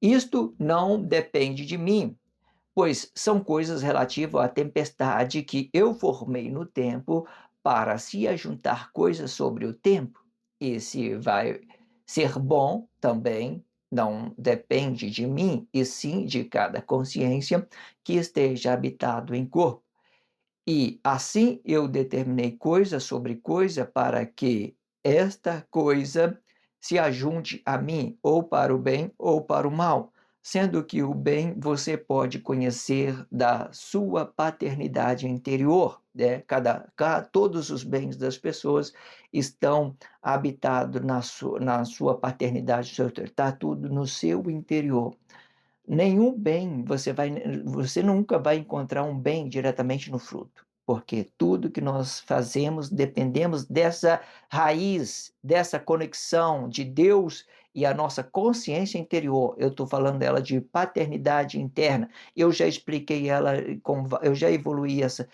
Isto não depende de mim, pois são coisas relativas à tempestade que eu formei no tempo para se ajuntar coisas sobre o tempo. E se vai ser bom também não depende de mim, e sim de cada consciência que esteja habitado em corpo. E assim eu determinei coisa sobre coisa para que esta coisa se ajunte a mim, ou para o bem ou para o mal, sendo que o bem você pode conhecer da sua paternidade interior, né? Todos os bens das pessoas estão habitados na sua paternidade, está tudo no seu interior. Nenhum bem você nunca vai encontrar um bem diretamente no fruto, porque tudo que nós fazemos dependemos dessa raiz, dessa conexão de Deus e a nossa consciência interior. Eu estou falando dela de paternidade interna. Eu já expliquei ela, eu já evoluí essa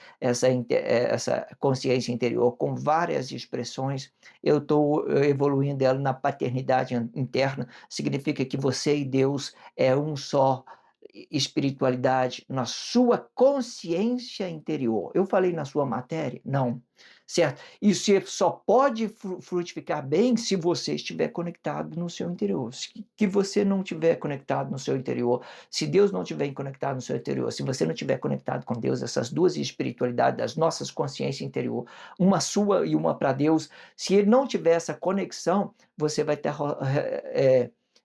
consciência interior com várias expressões. Eu estou evoluindo ela na paternidade interna, significa que você e Deus é um só, espiritualidade na sua consciência interior. Eu falei na sua matéria? Não. Certo? Isso só pode frutificar bem se você estiver conectado no seu interior. Se que você não estiver conectado no seu interior, se Deus não estiver conectado no seu interior, se você não estiver conectado com Deus, essas duas espiritualidades das nossas consciências interior, uma sua e uma para Deus, se ele não tiver essa conexão, você vai estar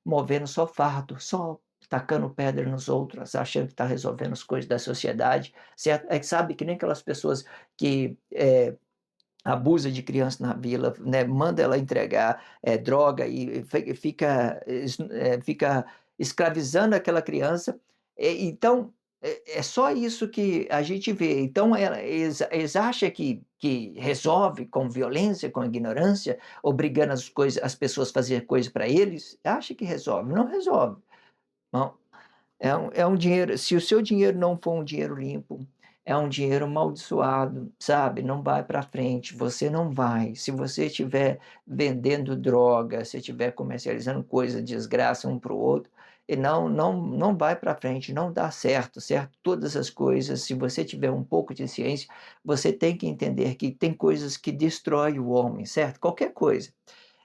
movendo só fardo, só tacando pedra nos outros, achando que está resolvendo as coisas da sociedade, certo? É que sabe que nem aquelas pessoas que abusa de criança na vila, né, manda ela entregar droga e fica escravizando aquela criança. Então, é só isso que a gente vê. Então, eles acham que resolve com violência, com ignorância, obrigando as pessoas a fazer coisas para eles. Acha que resolve. Não resolve. Não. É um dinheiro, se o seu dinheiro não for um dinheiro limpo, é um dinheiro amaldiçoado, sabe, não vai para frente, você não vai. Se você estiver vendendo droga, se estiver comercializando coisa, desgraça um para o outro, e não vai para frente, não dá certo, certo? Todas as coisas, se você tiver um pouco de ciência, você tem que entender que tem coisas que destroem o homem, certo? Qualquer coisa.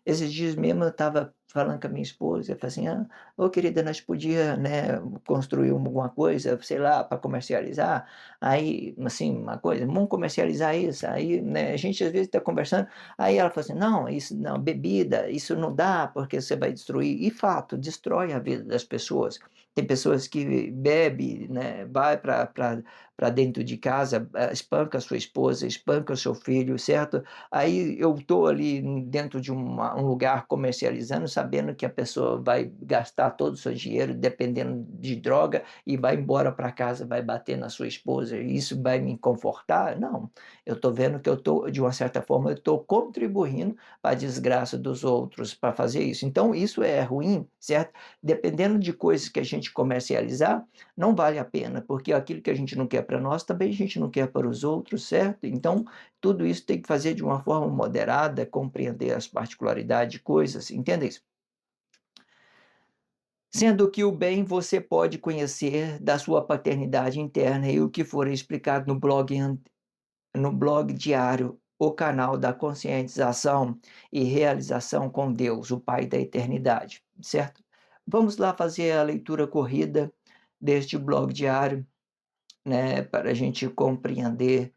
Esses dias mesmo eu estava falando com a minha esposa, eu falei assim: "Ah, ô querida, nós podia, né, construir alguma coisa, sei lá, para comercializar, aí, assim, uma coisa, vamos comercializar isso", aí, né, a gente às vezes está conversando, aí ela falou assim: "Não, isso não, bebida, isso não dá, porque você vai destruir", e fato, destrói a vida das pessoas. Tem pessoas que bebe, né, vai para dentro de casa, espanca a sua esposa, espanca o seu filho, certo? Aí eu estou ali dentro de um lugar comercializando, sabendo que a pessoa vai gastar todo o seu dinheiro dependendo de droga e vai embora para casa, vai bater na sua esposa, e isso vai me confortar? Não, eu estou vendo que eu estou, de uma certa forma, eu estou contribuindo para a desgraça dos outros para fazer isso. Então isso é ruim, certo? Dependendo de coisas que a gente comercializar, não vale a pena, porque aquilo que a gente não quer para nós, também a gente não quer para os outros, certo? Então tudo isso tem que fazer de uma forma moderada, compreender as particularidades de coisas, entenda isso? Sendo que o bem você pode conhecer da sua paternidade interna e o que for explicado no blog diário, o canal da conscientização e realização com Deus, o Pai da eternidade, certo? Vamos lá fazer a leitura corrida deste blog diário, né, para a gente compreender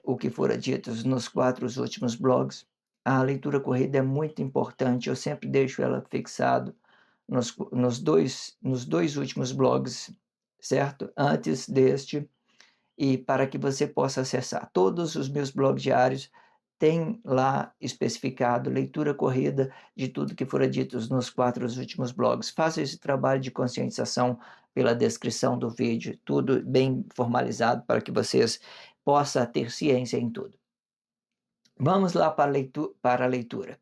o que fora dito nos 4 últimos blogs. A leitura corrida é muito importante, eu sempre deixo ela fixado nos dois últimos blogs, certo? Antes deste, e para que você possa acessar todos os meus blogs diários, tem lá especificado leitura corrida de tudo que fora dito nos 4 últimos blogs. Faça esse trabalho de conscientização pela descrição do vídeo, tudo bem formalizado para que vocês possam ter ciência em tudo. Vamos lá para a leitura.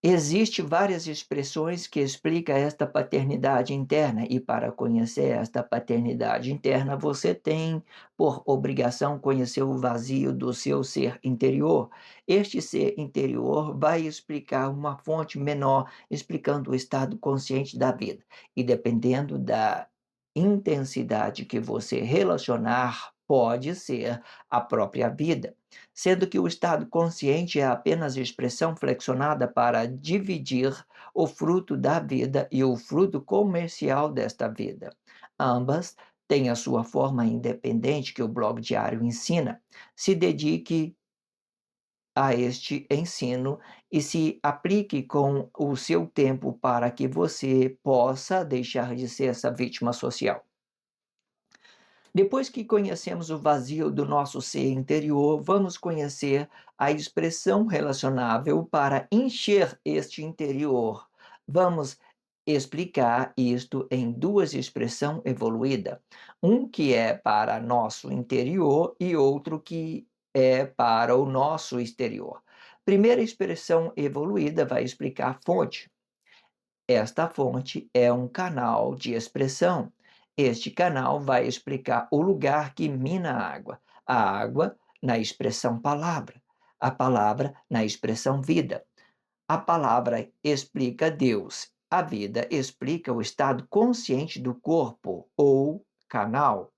Existem várias expressões que explicam esta paternidade interna, e para conhecer esta paternidade interna, você tem por obrigação conhecer o vazio do seu ser interior. Este ser interior vai explicar uma fonte menor, explicando o estado consciente da vida. E dependendo da intensidade que você relacionar, pode ser a própria vida, sendo que o estado consciente é apenas expressão flexionada para dividir o fruto da vida e o fruto comercial desta vida. Ambas têm a sua forma independente que o blog diário ensina. Se dedique a este ensino e se aplique com o seu tempo para que você possa deixar de ser essa vítima social. Depois que conhecemos o vazio do nosso ser interior, vamos conhecer a expressão relacionável para encher este interior. Vamos explicar isto em duas expressões evoluídas. Um que é para nosso interior e outro que é para o nosso exterior. Primeira expressão evoluída vai explicar a fonte. Esta fonte é um canal de expressão. Este canal vai explicar o lugar que mina a água na expressão palavra, a palavra na expressão vida. A palavra explica Deus a vida explica o estado consciente do corpo ou canal.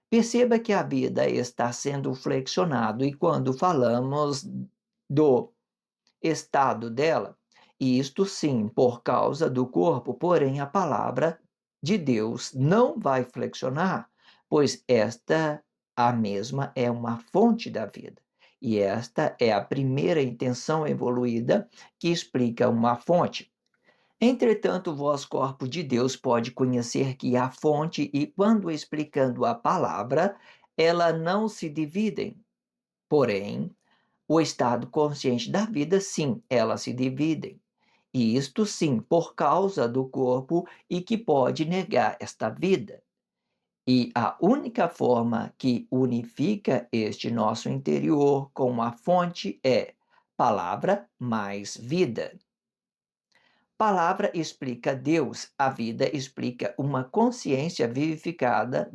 Perceba que a vida está sendo flexionado e quando falamos do estado dela, e isto sim por causa do corpo, porém a palavra de Deus não vai flexionar, pois esta a mesma é uma fonte da vida. E esta é a primeira intenção evoluída que explica uma fonte. Entretanto, vós, corpo de Deus, pode conhecer que a fonte e quando explicando a palavra, ela não se dividem. Porém, o estado consciente da vida, sim, elas se dividem. E isto sim, por causa do corpo e que pode negar esta vida. E a única forma que unifica este nosso interior com a fonte é palavra mais vida. Palavra explica Deus, a vida explica uma consciência vivificada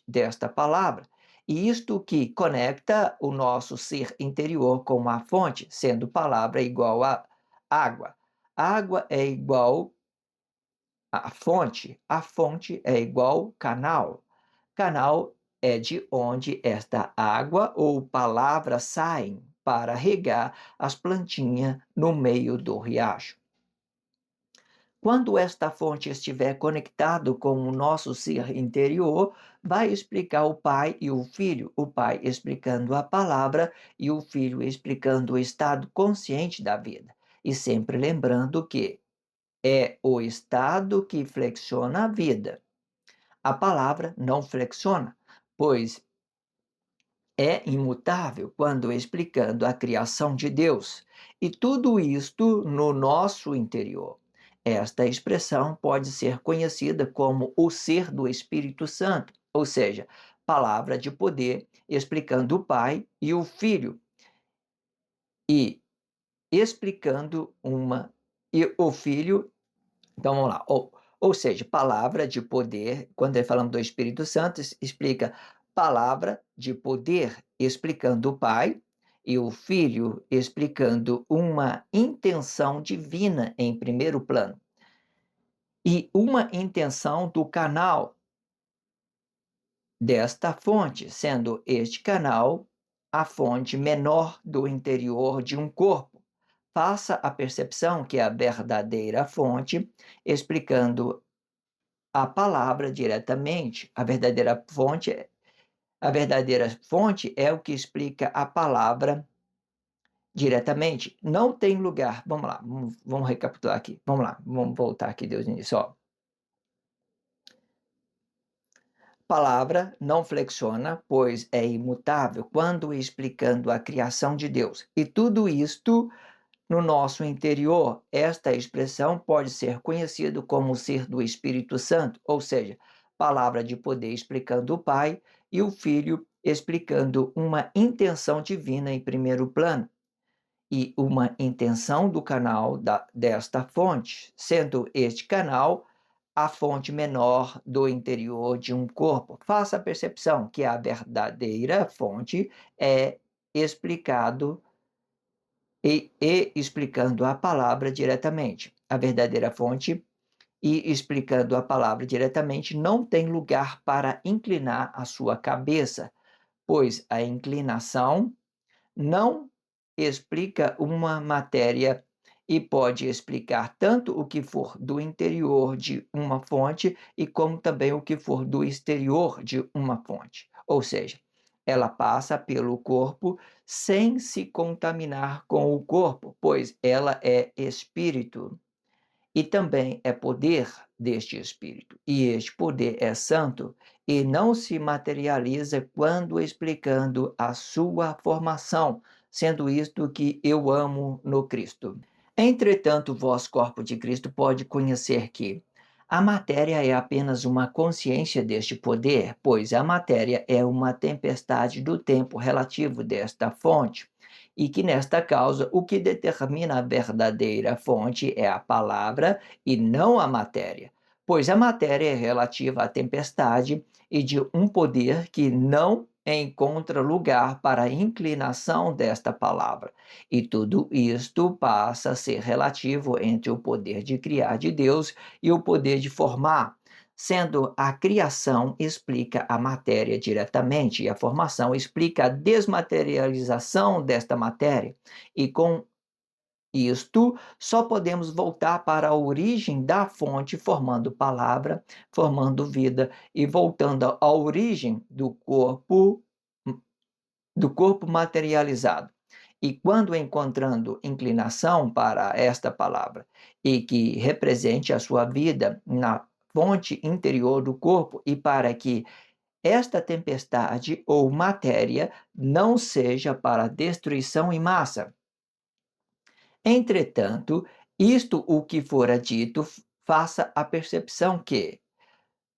desta palavra. E isto que conecta o nosso ser interior com a fonte, sendo palavra igual a água. Água é igual a fonte é igual canal. Canal é de onde esta água ou palavra saem para regar as plantinhas no meio do riacho. Quando esta fonte estiver conectado com o nosso ser interior, vai explicar o Pai e o Filho, o Pai explicando a palavra e o Filho explicando o estado consciente da vida. E sempre lembrando que é o estado que flexiona a vida. A palavra não flexiona, pois é imutável quando explicando a criação de Deus, e tudo isto no nosso interior. Esta expressão pode ser conhecida como o ser do Espírito Santo, ou seja, palavra de poder explicando o Pai e o Filho, e explicando uma e o Filho. Então vamos lá. Ou seja, palavra de poder, quando falamos do Espírito Santo, explica palavra de poder, explicando o Pai, e o Filho explicando uma intenção divina em primeiro plano. E uma intenção do canal desta fonte, sendo este canal a fonte menor do interior de um corpo. Faça a percepção que a verdadeira fonte, explicando a palavra diretamente. A verdadeira fonte é o que explica a palavra diretamente. Não tem lugar. Vamos lá, vamos recapitular aqui. Vamos lá, vamos voltar aqui, Deus nisso. Ó. Palavra não flexiona, pois é imutável quando explicando a criação de Deus. E tudo isto no nosso interior, esta expressão pode ser conhecida como o ser do Espírito Santo, ou seja, palavra de poder explicando o Pai e o Filho explicando uma intenção divina em primeiro plano e uma intenção do canal desta fonte, sendo este canal a fonte menor do interior de um corpo. Faça a percepção que a verdadeira fonte é explicado e explicando a palavra diretamente. A verdadeira fonte e explicando a palavra diretamente não tem lugar para inclinar a sua cabeça, pois a inclinação não explica uma matéria e pode explicar tanto o que for do interior de uma fonte e como também o que for do exterior de uma fonte. Ou seja, ela passa pelo corpo sem se contaminar com o corpo, pois ela é espírito e também é poder deste espírito. E este poder é santo e não se materializa quando explicando a sua formação, sendo isto que eu amo no Cristo. Entretanto, vós, corpo de Cristo, pode conhecer que a matéria é apenas uma consciência deste poder, pois a matéria é uma tempestade do tempo relativo desta fonte, e que nesta causa o que determina a verdadeira fonte é a palavra e não a matéria. pois a matéria é relativa à tempestade e de um poder que não encontra lugar para a inclinação desta palavra. E tudo isto passa a ser relativo entre o poder de criar de Deus e o poder de formar, sendo a criação explica a matéria diretamente e a formação explica a desmaterialização desta matéria. E com isto, só podemos voltar para a origem da fonte, formando palavra, formando vida e voltando à origem do corpo materializado. E quando encontrando inclinação para esta palavra e que represente a sua vida na fonte interior do corpo e para que esta tempestade ou matéria não seja para destruição em massa. Entretanto, isto o que fora dito, faça a percepção que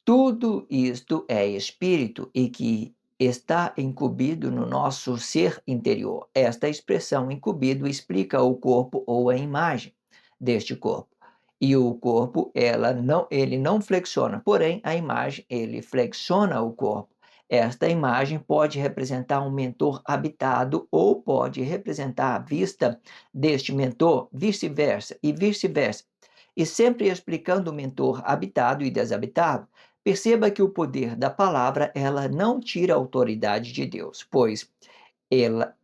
tudo isto é espírito e que está incumbido no nosso ser interior. Esta expressão incumbido explica o corpo ou a imagem deste corpo. E o corpo, ele não flexiona, porém a imagem, ele flexiona o corpo. Esta imagem pode representar um mentor habitado ou pode representar a vista deste mentor, vice-versa e vice-versa. E sempre explicando o mentor habitado e desabitado, perceba que o poder da palavra, ela não tira a autoridade de Deus, pois ela,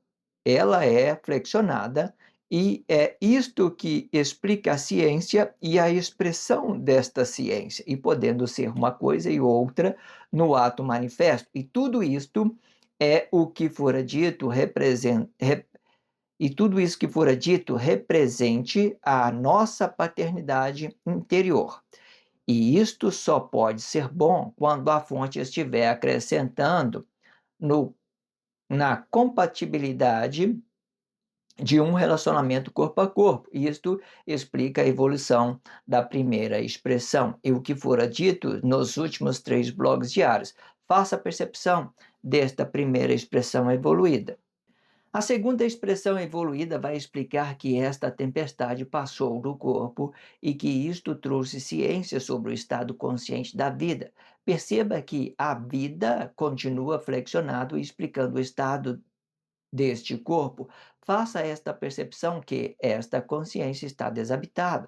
ela é flexionada e é isto que explica a ciência e a expressão desta ciência, e podendo ser uma coisa e outra no ato manifesto. E tudo isto é o que fora dito, e tudo isso que fora dito represente a nossa paternidade interior. E isto só pode ser bom quando a fonte estiver acrescentando no, na compatibilidade de um relacionamento corpo a corpo. Isto explica a evolução da primeira expressão. E o que fora dito nos últimos 3 blogs diários, faça a percepção desta primeira expressão evoluída. A segunda expressão evoluída vai explicar que esta tempestade passou do corpo e que isto trouxe ciência sobre o estado consciente da vida. Perceba que a vida continua flexionado explicando o estado deste corpo. Faça esta percepção que esta consciência está desabitada.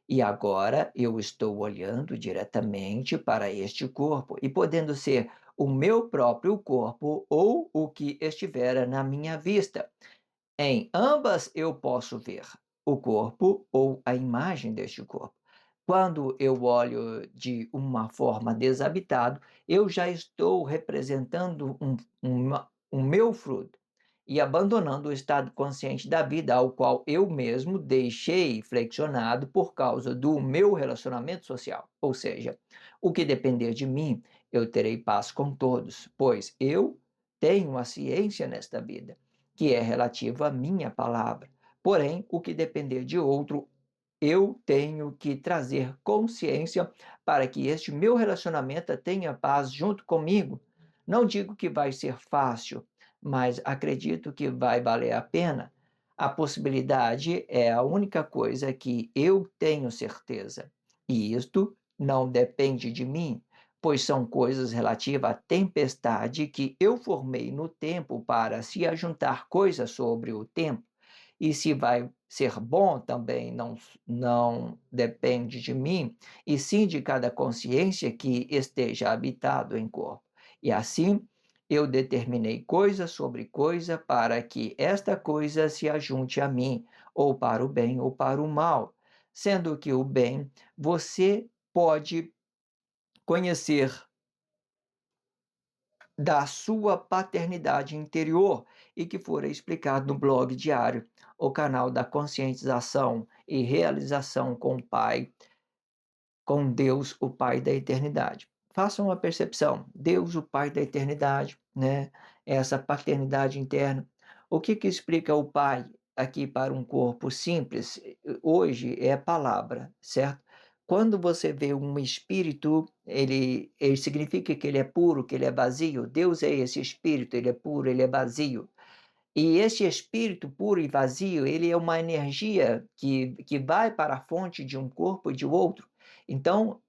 E agora eu estou olhando diretamente para este corpo e podendo ser o meu próprio corpo ou o que estivera na minha vista. Em ambas eu posso ver o corpo ou a imagem deste corpo. Quando eu olho de uma forma desabitado, eu já estou representando um meu fruto e abandonando o estado consciente da vida ao qual eu mesmo deixei flexionado por causa do meu relacionamento social. Ou seja, o que depender de mim, eu terei paz com todos, pois eu tenho a ciência nesta vida, que é relativa à minha palavra. Porém, o que depender de outro, eu tenho que trazer consciência para que este meu relacionamento tenha paz junto comigo. Não digo que vai ser fácil, mas acredito que vai valer a pena. A possibilidade é a única coisa que eu tenho certeza. E isto não depende de mim, pois são coisas relativas à tempestade que eu formei no tempo para se ajuntar coisas sobre o tempo. E se vai ser bom também não depende de mim, e sim de cada consciência que esteja habitado em corpo. E assim eu determinei coisa sobre coisa para que esta coisa se ajunte a mim, ou para o bem ou para o mal, sendo que o bem você pode conhecer da sua paternidade interior e que fora explicado no blog diário, o canal da conscientização e realização com o Pai, com Deus, o Pai da eternidade. Façam a percepção, Deus, o Pai da eternidade, né? Essa paternidade interna. O que explica o Pai aqui para um corpo simples? Hoje é a palavra, certo? Quando você vê um espírito, ele significa que ele é puro, que ele é vazio. Deus é esse espírito, ele é puro, ele é vazio. E esse espírito puro e vazio, ele é uma energia que vai para a fonte de um corpo e de outro. Então,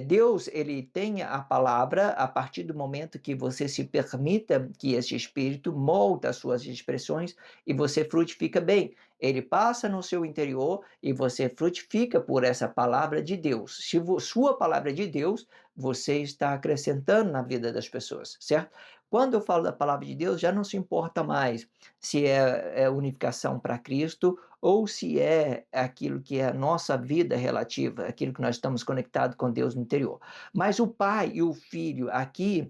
Deus, ele tem a palavra a partir do momento que você se permita que esse espírito molda as suas expressões e você frutifica bem. Ele passa no seu interior e você frutifica por essa palavra de Deus. Se sua palavra é de Deus, você está acrescentando na vida das pessoas, certo? Quando eu falo da palavra de Deus, já não se importa mais se é unificação para Cristo ou se é aquilo que é a nossa vida relativa, aquilo que nós estamos conectados com Deus no interior. Mas o Pai e o Filho aqui,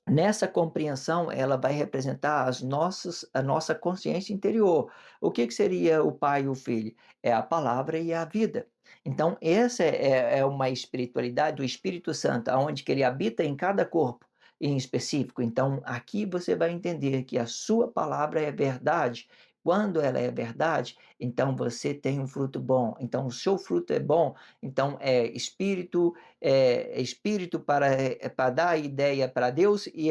nessa compreensão, ela vai representar a nossa consciência interior. O que seria o Pai e o Filho? É a palavra e a vida. Então, essa é uma espiritualidade do Espírito Santo, onde que ele habita em cada corpo em específico. Então, aqui você vai entender que a sua palavra é verdade. Quando ela é verdade, então você tem um fruto bom. Então, o seu fruto é bom. Então, espírito para dar a ideia para Deus e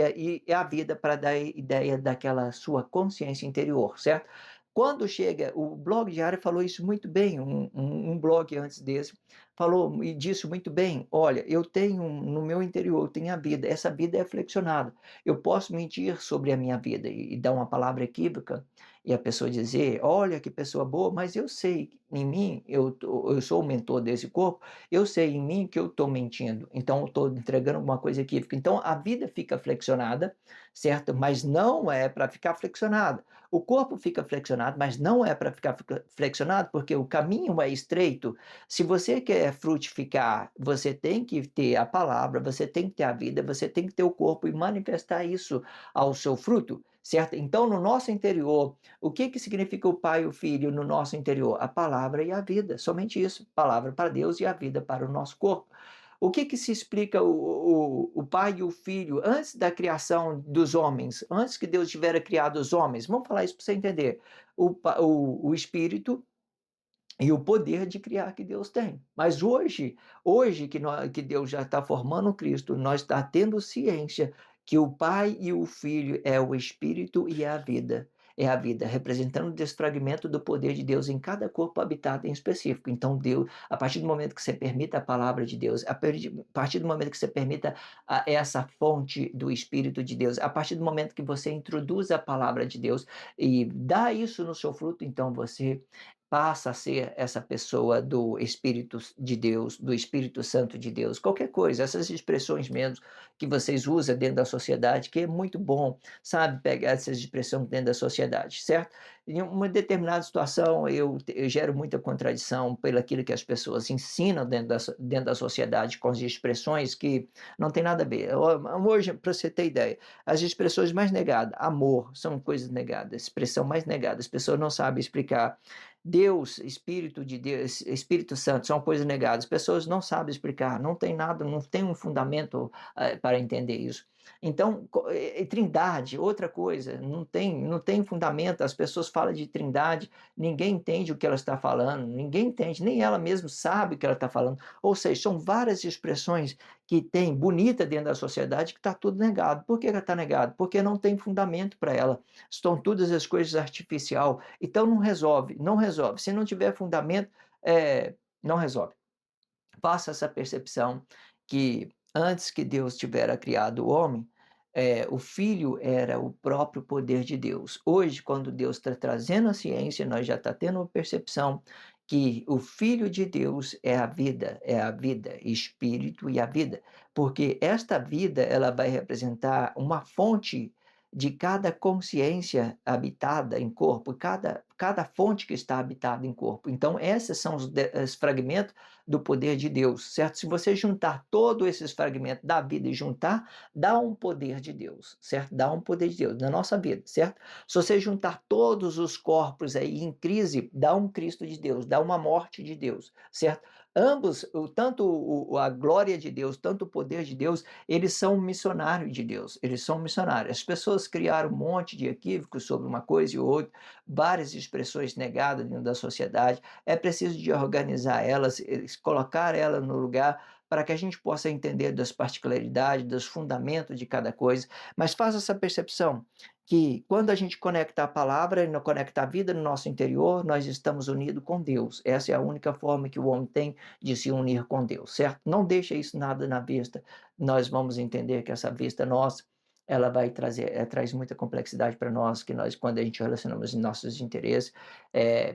a vida para dar a ideia daquela sua consciência interior, certo? Quando chega, o blog diário falou isso muito bem, um blog antes desse, falou e disse muito bem, olha, eu tenho no meu interior, eu tenho a vida, essa vida é flexionada, eu posso mentir sobre a minha vida e dar uma palavra equívoca, e a pessoa dizer, olha que pessoa boa, mas eu sei em mim, eu sou o mentor desse corpo, eu sei em mim que eu estou mentindo, então eu estou entregando alguma coisa equívoca. Então a vida fica flexionada, certo? Mas não é para ficar flexionada. O corpo fica flexionado, mas não é para ficar flexionado, porque o caminho é estreito. Se você quer frutificar, você tem que ter a palavra, você tem que ter a vida, você tem que ter o corpo e manifestar isso ao seu fruto, certo? Então, no nosso interior, o que significa o Pai e o Filho no nosso interior? A palavra e a vida, somente isso. Palavra para Deus e a vida para o nosso corpo. O que se explica o Pai e o Filho antes da criação dos homens, antes que Deus tivesse criado os homens? Vamos falar isso para você entender. O Espírito e o poder de criar que Deus tem. Mas hoje que Deus já está formando Cristo, nós está tendo ciência que o Pai e o Filho é o Espírito e a vida. É a vida, representando o desfragmento do poder de Deus em cada corpo habitado em específico. Então, Deus, a partir do momento que você permita a palavra de Deus, a partir do momento que você permita essa fonte do Espírito de Deus, a partir do momento que você introduz a palavra de Deus e dá isso no seu fruto, então você passa a ser essa pessoa do Espírito de Deus, do Espírito Santo de Deus, qualquer coisa, essas expressões mesmo que vocês usam dentro da sociedade, que é muito bom, sabe, pegar essas expressões dentro da sociedade, certo? Em uma determinada situação, eu gero muita contradição pelo aquilo que as pessoas ensinam dentro da sociedade com as expressões que não tem nada a ver. Hoje, para você ter ideia, as expressões mais negadas, amor, são coisas negadas, expressão mais negada, as pessoas não sabem explicar Deus, Espírito de Deus, Espírito Santo, são coisas negadas. As pessoas não sabem explicar, não tem nada, não tem um fundamento para entender isso. Então, trindade, outra coisa, não tem fundamento. As pessoas falam de trindade, ninguém entende o que ela está falando, ninguém entende, nem ela mesma sabe o que ela está falando. Ou seja, são várias expressões que tem bonita dentro da sociedade que está tudo negado. Por que está negado? Porque não tem fundamento para ela. Estão todas as coisas artificial. Então não resolve, não resolve. Se não tiver fundamento, não resolve. Faça essa percepção que antes que Deus tivera criado o homem, o Filho era o próprio poder de Deus. Hoje, quando Deus está trazendo a ciência, nós já está tendo uma percepção que o Filho de Deus é a vida, espírito e a vida, porque esta vida ela vai representar uma fonte de cada consciência habitada em corpo, cada fonte que está habitada em corpo. Então, esses são os fragmentos do poder de Deus, certo? Se você juntar todos esses fragmentos da vida e juntar, dá um poder de Deus, certo? Dá um poder de Deus na nossa vida, certo? Se você juntar todos os corpos aí em crise, dá um Cristo de Deus, dá uma morte de Deus, certo? Ambos, tanto a glória de Deus, tanto o poder de Deus, eles são missionários de Deus, eles são missionários. As pessoas criaram um monte de equívocos sobre uma coisa e outra, várias expressões negadas dentro da sociedade. É preciso de organizar elas, colocar ela no lugar para que a gente possa entender das particularidades, dos fundamentos de cada coisa, mas faça essa percepção que quando a gente conecta a palavra e conecta a vida no nosso interior, nós estamos unidos com Deus. Essa é a única forma que o homem tem de se unir com Deus, certo? Não deixa isso nada na vista. Nós vamos entender que essa vista nossa, ela vai trazer, traz muita complexidade para nós, que nós, quando a gente relacionamos em nossos interesses,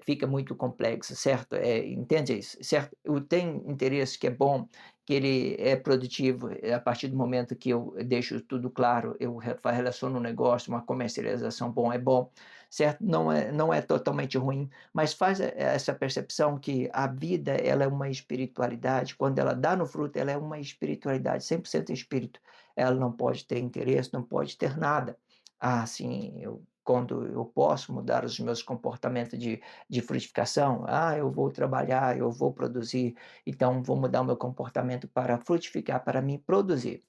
fica muito complexo, certo? Entende isso, certo? Tem interesse que é bom, que ele é produtivo, a partir do momento que eu deixo tudo claro, eu relaciono um negócio, uma comercialização bom, é bom, certo? Não é totalmente ruim, mas faz essa percepção que a vida, ela é uma espiritualidade, quando ela dá no fruto, ela é uma espiritualidade, 100% espírito. Ela não pode ter interesse, não pode ter nada. Ah, sim, quando eu posso mudar os meus comportamentos de frutificação, eu vou trabalhar, eu vou produzir, então vou mudar o meu comportamento para frutificar, para me produzir.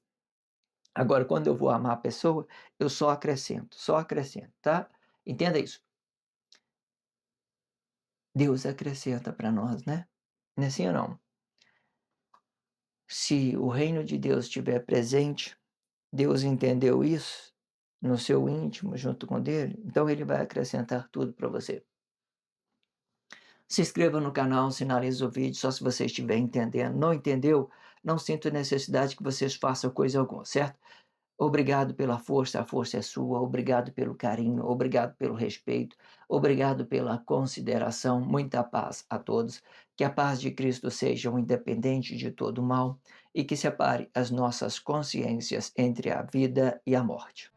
Agora, quando eu vou amar a pessoa, eu só acrescento, tá? Entenda isso. Deus acrescenta para nós, né? Não é assim ou não? Se o reino de Deus estiver presente, Deus entendeu isso no seu íntimo, junto com Ele, então Ele vai acrescentar tudo para você. Se inscreva no canal, sinalize o vídeo, só se você estiver entendendo. Não entendeu? Não sinto necessidade que vocês façam coisa alguma, certo? Obrigado pela força, a força é sua. Obrigado pelo carinho, obrigado pelo respeito, obrigado pela consideração. Muita paz a todos. Que a paz de Cristo seja um independente de todo mal e que separe as nossas consciências entre a vida e a morte.